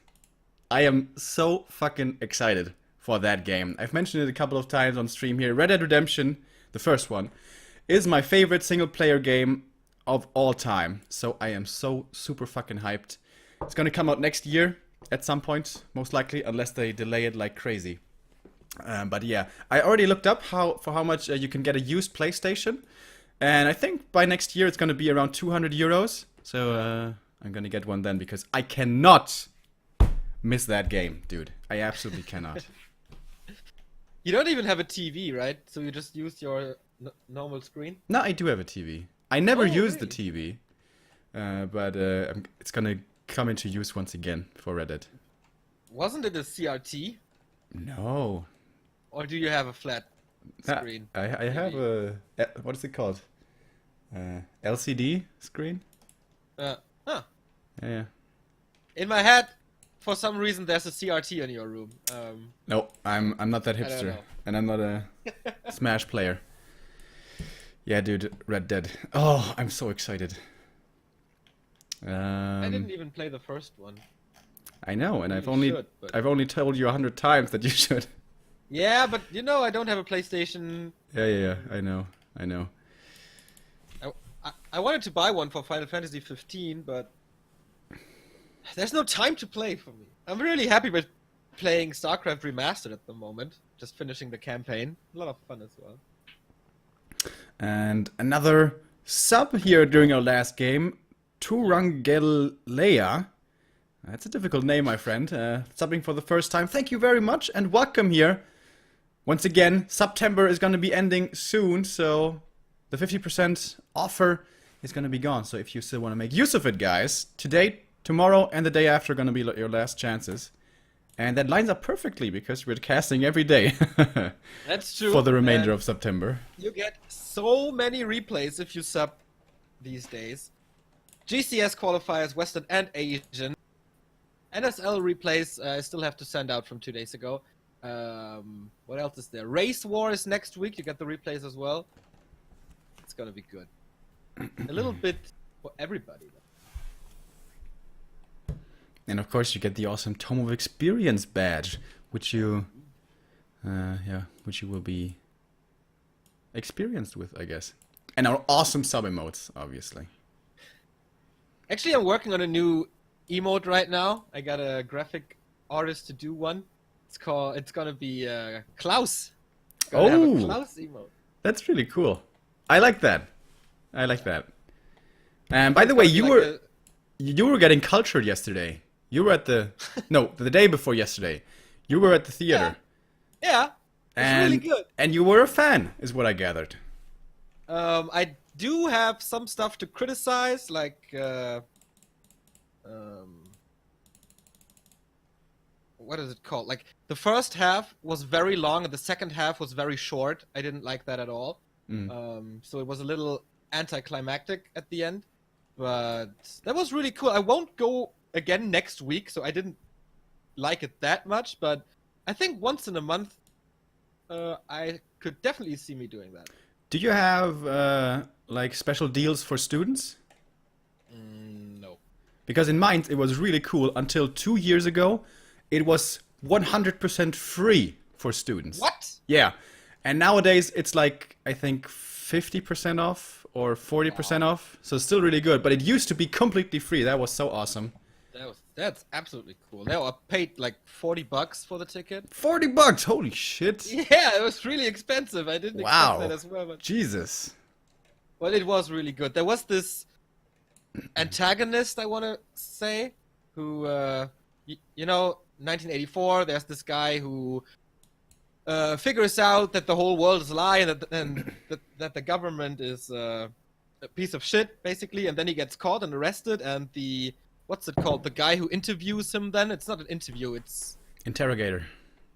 I am so fucking excited for that game. I've mentioned it a couple of times on stream here. Red Dead Redemption, the first one, is my favorite single player game of all time. So I am so super fucking hyped. It's gonna come out next year at some point, most likely, unless they delay it like crazy. But yeah, I already looked up for how much you can get a used PlayStation. And I think by next year it's gonna be around 200 euros. So I'm gonna get one then because I cannot miss that game, dude. I absolutely cannot. You don't even have a TV, right? So you just use your normal screen? No, I do have a TV. I never used really? the TV. But it's gonna come into use once again for Reddit. Wasn't it a CRT? No. Or do you have a flat screen? I have a... What is it called? LCD screen? Huh. Yeah. In my head, for some reason, there's a CRT in your room. No, I'm not that don't hipster. know. And I'm not a Smash player. Yeah, dude, Red Dead. Oh, I'm so excited. I didn't even play the first one. I know, and I've You should, but- only told you 100 times that you should. Yeah, but you know I don't have a PlayStation. Yeah, I know. I wanted to buy one for Final Fantasy 15, but there's no time to play for me. I'm really happy with playing StarCraft Remastered at the moment. Just finishing the campaign. A lot of fun as well. And another sub here during our last game, Turangelea. That's a difficult name, my friend. Subbing for the first time. Thank you very much and welcome here. Once again, September is going to be ending soon, so the 50% offer is going to be gone. So if you still want to make use of it, guys, today, tomorrow, and the day after are going to be your last chances. And that lines up perfectly because we're casting every day. That's true. For the remainder and of September. You get so many replays if you sub these days. GCS qualifiers, Western and Asian. NSL replays I still have to send out from 2 days ago. What else is there? Race War is next week. You get the replays as well. It's gonna be good. A little bit for everybody. And of course you get the awesome Tome of Experience badge, which you will be experienced with, I guess. And our awesome sub emotes, obviously. Actually, I'm working on a new emote right now. I got a graphic artist to do one. It's gonna be Klaus. It's gonna have a Klaus emote. That's really cool. I like that. And by the way, you were getting cultured yesterday. You were at the the day before yesterday. You were at the theater. Yeah. It's really good. And you were a fan, is what I gathered. I do have some stuff to criticize, like what is it called? Like the first half was very long and the second half was very short. I didn't like that at all. So it was a little anticlimactic at the end, but that was really cool. I won't go again next week, so I didn't like it that much, but I think once in a month I could definitely see me doing that. Do you have like special deals for students? No. Because in mine it was really cool until 2 years ago. It was 100% free for students. What? Yeah. And nowadays it's like, I think 50% off or 40% off. So still really good. But it used to be completely free. That was so awesome. That's absolutely cool. Now I paid like $40 for the ticket. $40? Holy shit. Yeah, it was really expensive. I didn't expect that as well. But... Jesus. Well, it was really good. There was this antagonist, I want to say, who, you know, 1984, there's this guy who figures out that the whole world is a lie and that the government is a piece of shit, basically. And then he gets caught and arrested. And the what's it called? The guy who interviews him. Then it's not an interview. It's Interrogator.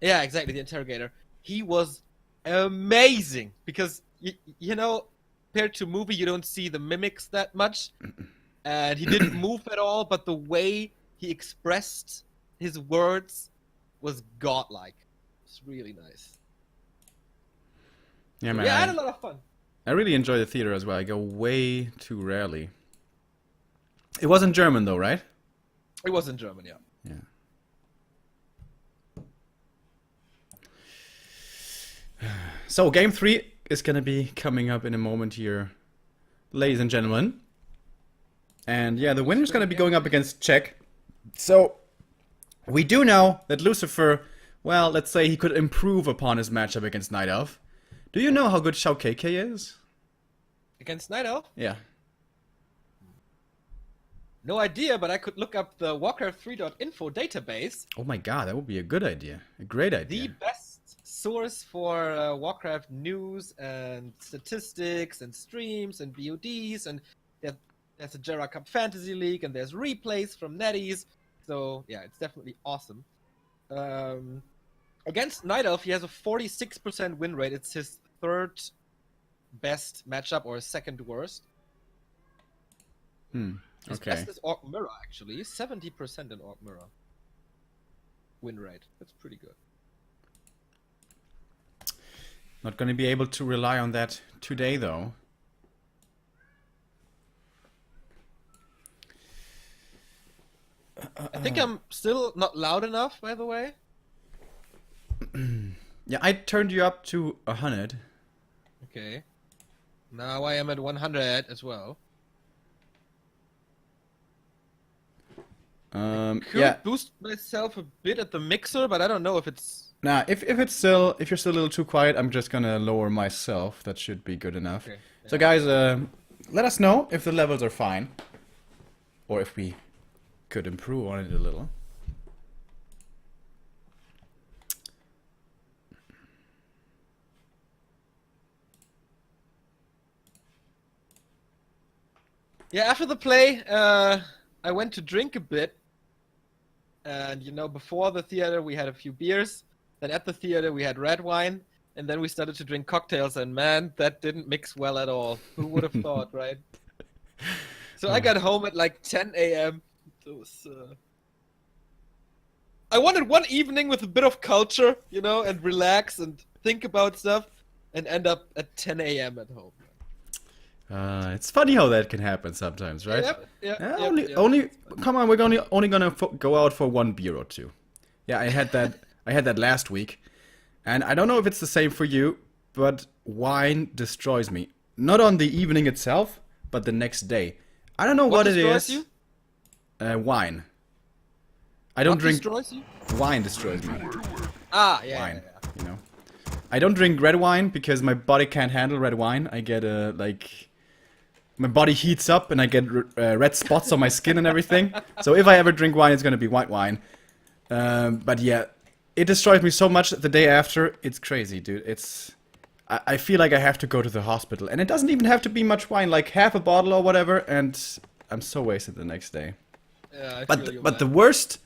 yeah, exactly, the interrogator. He was amazing because you know, compared to movie, you don't see the mimics that much, and he didn't move at all. But the way he expressed his words was godlike. It's really nice. Yeah, man. Yeah, I had a lot of fun. I really enjoy the theater as well. I go way too rarely. It was in German though, right? It was in German, yeah. Yeah. So game 3 is gonna be coming up in a moment here, ladies and gentlemen. And yeah, the winner's gonna be going up against Czech. So we do know that Lucifer, well, let's say he could improve upon his matchup against Night Elf. Do you know how good XiaoKK is? Against Night Elf? Yeah. No idea, but I could look up the Warcraft3.info database. Oh my god, that would be a good idea. A great idea. The best source for Warcraft news and statistics and streams and VODs, and there's a Jera Cup Fantasy League, and there's replays from Netties. So yeah, it's definitely awesome. Against Night Elf, he has a 46% win rate. It's his third best matchup, or second worst. His Okay. best is Orc Mirror, actually. 70% in Orc Mirror win rate. That's pretty good. Not gonna be able to rely on that today though. I think I'm still not loud enough, by the way. Yeah, I turned you up to 100. Okay. Now I am at 100 as well. Could Yeah. boost myself a bit at the mixer, but I don't know if it's... Nah, if you're still a little too quiet, I'm just gonna lower myself. That should be good enough. Okay, So guys, let us know if the levels are fine, or if we could improve on it a little. Yeah, after the play, I went to drink a bit. And, you know, before the theater, we had a few beers. Then at the theater, we had red wine. And then we started to drink cocktails. And, man, that didn't mix well at all. Who would have thought, right? So I got home at, like, 10 a.m. It was, I wanted one evening with a bit of culture, you know, and relax and think about stuff. And end up at 10 a.m. at home. It's funny how that can happen sometimes, right? Yep, Yeah, come on, we're only gonna go out for one beer or two. Yeah, I had that last week, and I don't know if it's the same for you, but wine destroys me. Not on the evening itself, but the next day. I don't know what it destroys is. you? Wine. I don't What drink. destroys you? Wine destroys me. Ah, yeah, Wine, yeah. you know. I don't drink red wine because my body can't handle red wine. I get my body heats up and I get red spots on my skin and everything. So if I ever drink wine, it's gonna be white wine. But yeah, it destroys me so much the day after. It's crazy, dude. I feel like I have to go to the hospital, and it doesn't even have to be much wine, like half a bottle or whatever, and I'm so wasted the next day. Yeah, But the worst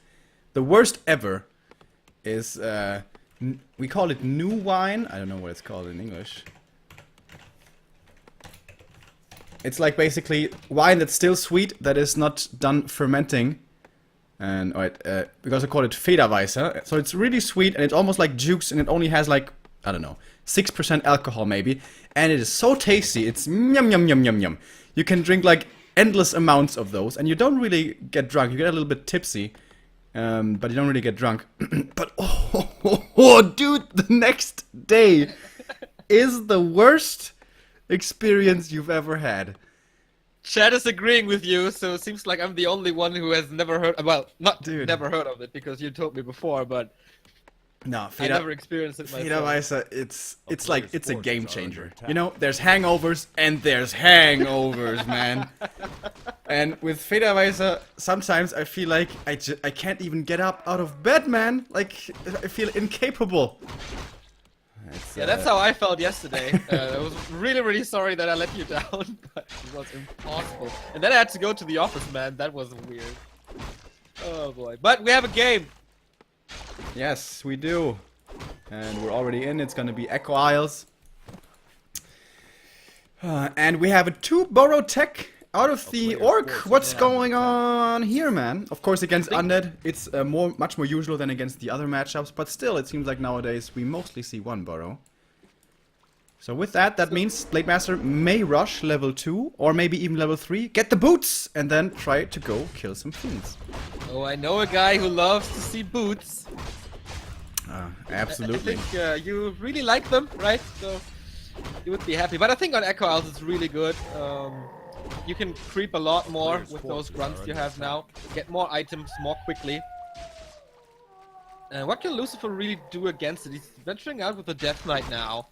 ever is we call it new wine. I don't know what it's called in English. It's like basically wine that's still sweet, that is not done fermenting. And because I call it Federweißer. So it's really sweet and it's almost like juice, and it only has like, I don't know, 6% alcohol maybe. And it is so tasty. It's yum yum yum yum yum. You can drink like endless amounts of those, and you don't really get drunk. You get a little bit tipsy, but you don't really get drunk. But dude, the next day is the worst experience you've ever had. Chad is agreeing with you, so it seems like I'm the only one who has never heard. Well, not Dude. never heard of it because you told me before, but No, I never experienced it myself. Federweißer, it's like it's a sports game are changer. under attack. You know, there's hangovers and there's hangovers, man. And with Federweißer, sometimes I feel like I can't even get up out of bed, man. Like I feel incapable. Yeah, that's how I felt yesterday. I was really, really sorry that I let you down, but it was impossible. And then I had to go to the office, man. That was weird. Oh boy. But we have a game. Yes, we do. And we're already in. It's gonna be Echo Isles. And we have a 2 burrow tech out of the Orc. What's going on here, man? Of course, against Undead, it's much more usual than against the other matchups. But still, it seems like nowadays we mostly see 1 burrow. So with that, that means Blade Master may rush level 2 or maybe even level 3, get the boots, and then try to go kill some fiends. Oh, I know a guy who loves to see boots. Absolutely. I think you really like them, right? So you would be happy. But I think on Echo Isles it's really good. You can creep a lot more with those grunts you have now. Get more items more quickly. What can Lucifer really do against it? He's venturing out with the Death Knight now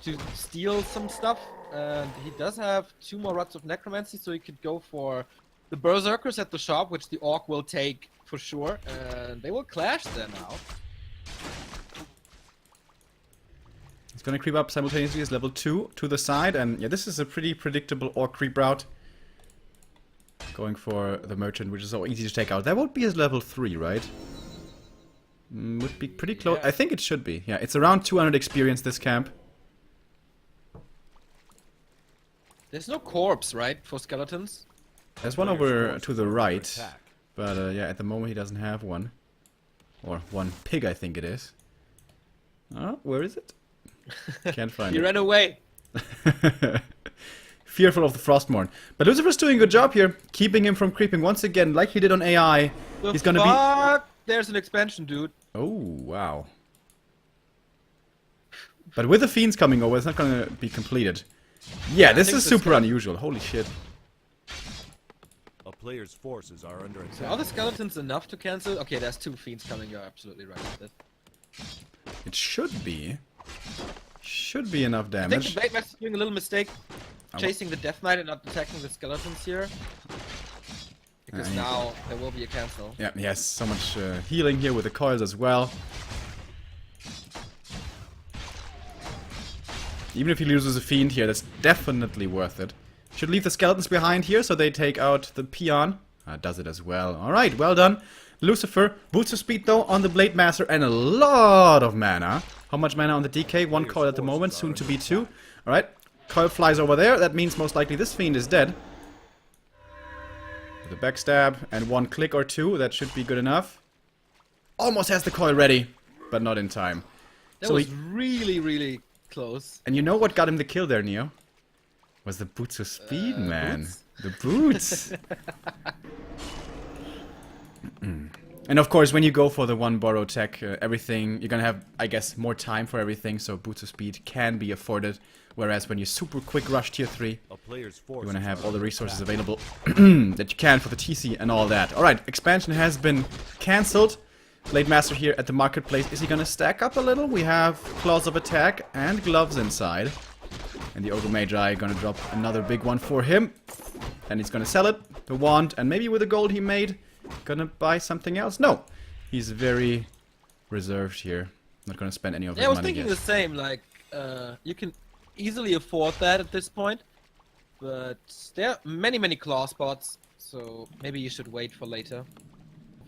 to steal some stuff. And he does have 2 more rods of Necromancy, so he could go for the Berserkers at the shop, which the Orc will take for sure. And they will clash there now. It's gonna creep up simultaneously as level 2 to the side, and yeah, this is a pretty predictable Orc creep route. Going for the Merchant, which is so easy to take out. That would be his level 3, right? Would be pretty close. Yeah. I think it should be. Yeah, it's around 200 experience, this camp. There's no corpse, right, for skeletons? There's one over to the right, but yeah, at the moment he doesn't have one. Or 1 pig, I think it is. Oh, where is it? Can't find He it. ran away. Fearful of the Frostmourne. But Lucifer's doing a good job here, keeping him from creeping once again, like he did on AI. He's gonna be... There's an expansion, dude. Oh, wow. But with the fiends coming over, it's not gonna be completed. Yeah, this is super unusual. Holy shit. A player's forces are under So attack. are the skeletons enough to cancel? Okay, there's 2 fiends coming. You're absolutely right with this. It should be. Should be enough I think damage. the Blade Master's doing a little mistake chasing the Death Knight and not attacking the skeletons here. Because now there will be a cancel. Yeah, he has so much healing here with the coils as well. Even if he loses a fiend here, that's definitely worth it. Should leave the skeletons behind here so they take out the peon. Does it as well. Alright, well done. Lucifer, boots of speed though on the Blade Master and a lot of mana. How much mana on the DK? 1 coil at the moment, soon to be 2. Alright, coil flies over there. That means most likely this fiend is dead. With a backstab and 1 click or 2, that should be good enough. Almost has the coil ready, but not in time. That was really, really close. And you know what got him the kill there, Neo? Was the boots of speed, man. Boots? The boots. And of course, when you go for the 1 burrow tech, everything, you're gonna have, I guess, more time for everything, so boots of speed can be afforded. Whereas when you super quick rush tier 3, you wanna have all the resources available that you can for the TC and all that. Alright, expansion has been cancelled. Blade Master here at the marketplace. Is he gonna stack up a little? We have Claws of Attack and Gloves inside. And the Ogre Magi gonna drop another big one for him. And he's gonna sell it, the wand, and maybe with the gold he made, gonna buy something else? No. He's very reserved here. Not gonna spend any of his Yeah, I was money thinking yet. the same, like, you can easily afford that at this point. But there are many, many claw spots, so maybe you should wait for later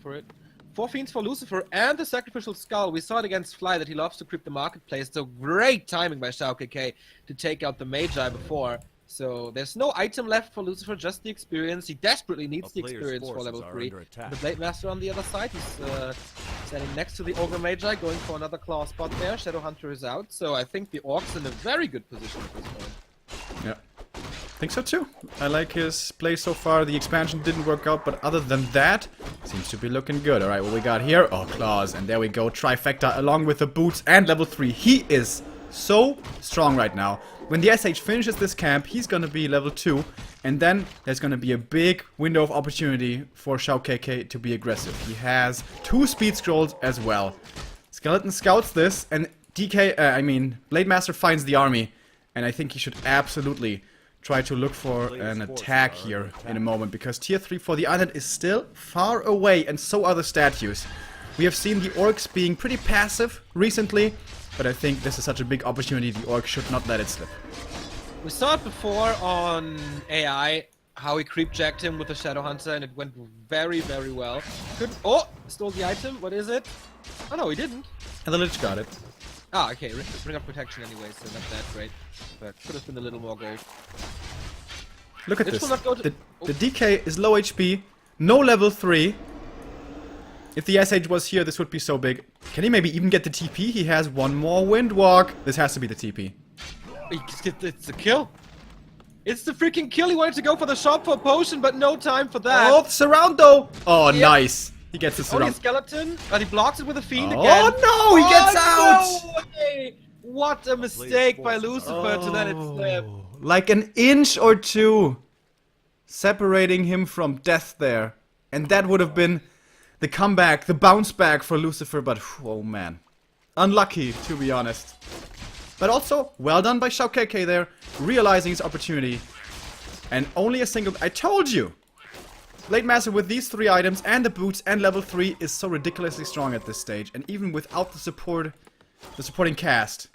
for it. 4 fiends for Lucifer and the Sacrificial Skull. We saw it against Fly that he loves to creep the marketplace, so great timing by XiaoKK to take out the Magi before. So there's no item left for Lucifer, just the experience. He desperately needs the experience for level 3. The Blade Master on the other side, he's standing next to the Ogre Magi, going for another claw spot there. Shadow Hunter is out, so I think the Orc's in a very good position at this point. Yeah. Think so too. I like his play so far. The expansion didn't work out, but other than that, seems to be looking good. Alright, what we got here? Oh, claws. And there we go. Trifecta along with the boots and level 3. He is so strong right now. When the SH finishes this camp, he's gonna be level 2. And then there's gonna be a big window of opportunity for XiaoKK to be aggressive. He has 2 speed scrolls as well. Skeleton scouts this, and Blade Master finds the army. And I think he should absolutely try to look for an attack here in a moment, because tier 3 for the island is still far away, and so are the statues. We have seen the orcs being pretty passive recently, but I think this is such a big opportunity, the orcs should not let it slip. We saw it before on AI, how he creep jacked him with the Shadow Hunter, and it went very, very well. Could stole the item. What is it? Oh no, he didn't. And the Lich got it. Ah, okay. Bring up protection anyway, so not that great. But could have been a little more gold. Look at Lich this. will not go to- The DK is low HP, no level 3. If the SH was here, this would be so big. Can he maybe even get the TP? He has one more Windwalk. This has to be the TP. It's a kill. It's the freaking kill. He wanted to go for the shop for a potion, but no time for that. Oh, surround though! Oh, Yep. Nice. He gets the Only surround. skeleton, but he blocks it with a fiend Oh, again. no, he gets out! No way. What a mistake by Lucifer to let it slip. Like an inch or two separating him from death there. And that would have been the comeback, the bounce back for Lucifer, but oh man. Unlucky, to be honest. But also, well done by XiaoKK there, realizing his opportunity. And only a single... I told you! Blade Master with these 3 items and the boots and level 3 is so ridiculously strong at this stage. And even without the supporting cast.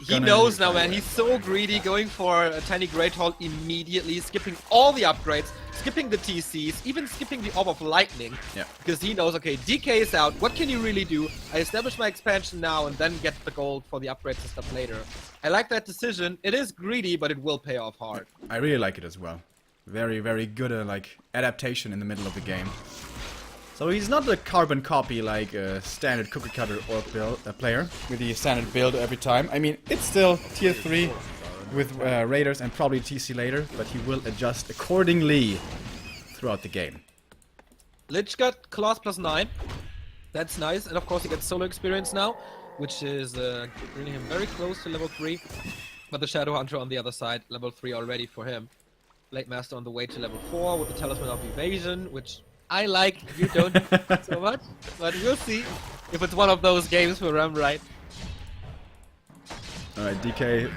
He knows now, man. He's so greedy, going for a tiny Great Hall immediately, skipping all the upgrades, skipping the TCs, even skipping the Orb of Lightning. Yeah. Because he knows, okay, DK is out. What can you really do? I establish my expansion now and then get the gold for the upgrades and stuff later. I like that decision. It is greedy, but it will pay off hard. I really like it as well. Very, very good like adaptation in the middle of the game. So he's not a carbon copy like a standard cookie cutter orc build player with the standard build every time. I mean, it's still tier 3 with raiders and probably TC later, but he will adjust accordingly throughout the game. Lich got claws +9. That's nice, and of course he gets solo experience now, which is bringing him very close to level 3. But the Shadow Hunter on the other side, level 3 already for him. Blade Master on the way to level 4 with the Talisman of Evasion, which I like. You don't so much, but we'll see if it's one of those games where I'm right. Alright, DK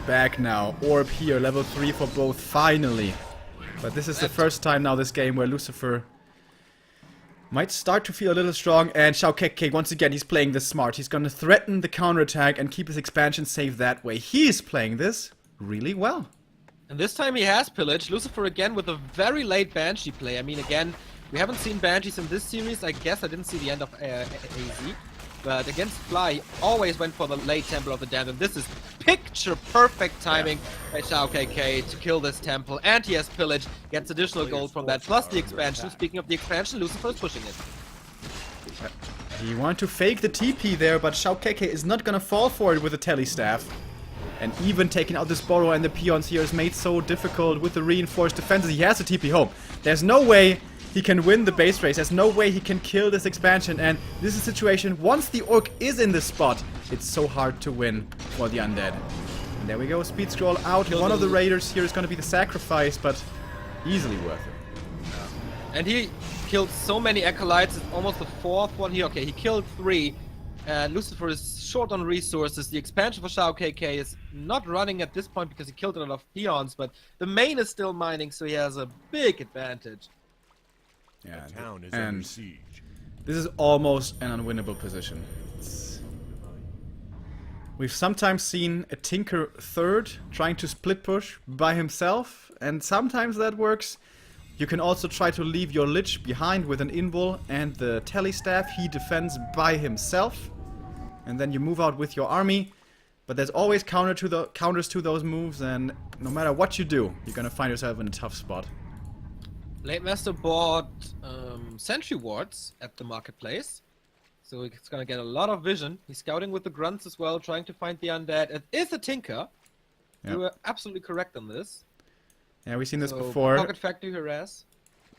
back now. Orb here, level 3 for both, finally. But this is the first time now this game where Lucifer might start to feel a little strong, and XiaoKK, once again, he's playing this smart. He's gonna threaten the counterattack and keep his expansion safe that way. He is playing this really well. And this time he has pillage. Lucifer again with a very late Banshee play. I mean, again, we haven't seen Banshees in this series. I guess I didn't see the end of AZ. But against Fly, he always went for the late Temple of the Damned. And this is picture-perfect timing by XiaoKK to kill this temple. And he has pillage, gets additional gold from that, plus the expansion. Speaking of the expansion, Lucifer is pushing it. He wanted to fake the TP there, but XiaoKK is not gonna fall for it with the Tele Staff. And even taking out this Borrow and the peons here is made so difficult with the reinforced defenses. He has a TP home. There's no way he can win the base race. There's no way he can kill this expansion. And this is a situation, once the Orc is in this spot, it's so hard to win for the Undead. And there we go, speed scroll out. One of the raiders here is going to be the sacrifice, but easily worth it. And he killed so many Acolytes. It's almost the 4th one here. Okay, he killed 3. Lucifer is short on resources. The expansion for XiaoKK is not running at this point because he killed a lot of peons, but the main is still mining, so he has a big advantage. Yeah, The town is under siege. this is almost an unwinnable position. We've sometimes seen a Tinker third trying to split push by himself, and sometimes that works. You can also try to leave your Lich behind with an Invul and the Tele Staff. He defends by himself. And then you move out with your army. But there's always counters to those moves, and no matter what you do, you're gonna find yourself in a tough spot. Blade Master bought Sentry Wards at the marketplace. So he's gonna get a lot of vision. He's scouting with the grunts as well, trying to find the undead. It is a Tinker. Yeah. You were absolutely correct on this. Yeah, we've seen this So, before. Pocket Factory harass.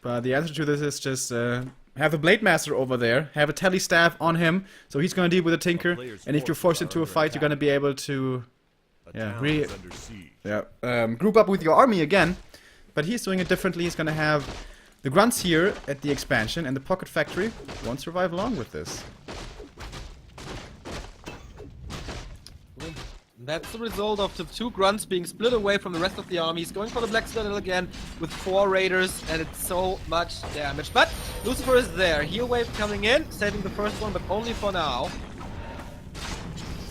But the answer to this is just have the Blade Master over there, have a Tele Staff on him, so he's gonna deal with a Tinker, and if you're forced into a fight, you're gonna be able to group up with your army again. But he's doing it differently. He's gonna have the grunts here at the expansion, and the Pocket Factory won't survive long with this. That's the result of the 2 grunts being split away from the rest of the army. He's going for the Black Citadel again with 4 raiders, and it's so much damage. But Lucifer is there. Heal wave coming in, saving the first one, but only for now.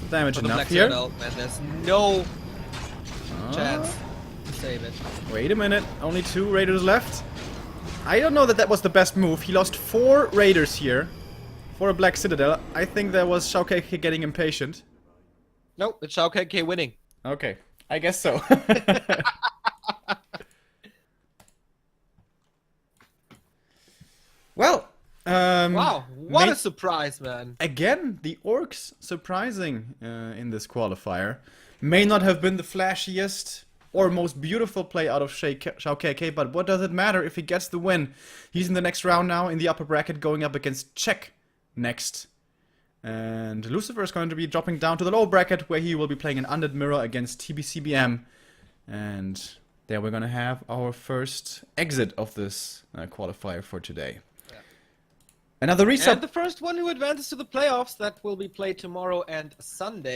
Damage For the enough Black here. Citadel, man, there's no chance to save it. Wait a minute, only 2 raiders left. I don't know that that was the best move. He lost 4 raiders here for a Black Citadel. I think that was XiaoKK getting impatient. Nope, it's XiaoKK winning. Okay, I guess so. Well, Wow, what a surprise, man. again, the orcs surprising in this qualifier. May not have been the flashiest or most beautiful play out of XiaoKK, but what does it matter if he gets the win? He's in the next round now in the upper bracket, going up against Czech next. And Lucifer is going to be dropping down to the low bracket, where he will be playing an Undead Mirror against TBCBM. And there we're going to have our first exit of this qualifier for today. Yeah. Another reset. And the first one who advances to the playoffs, that will be played tomorrow and Sunday.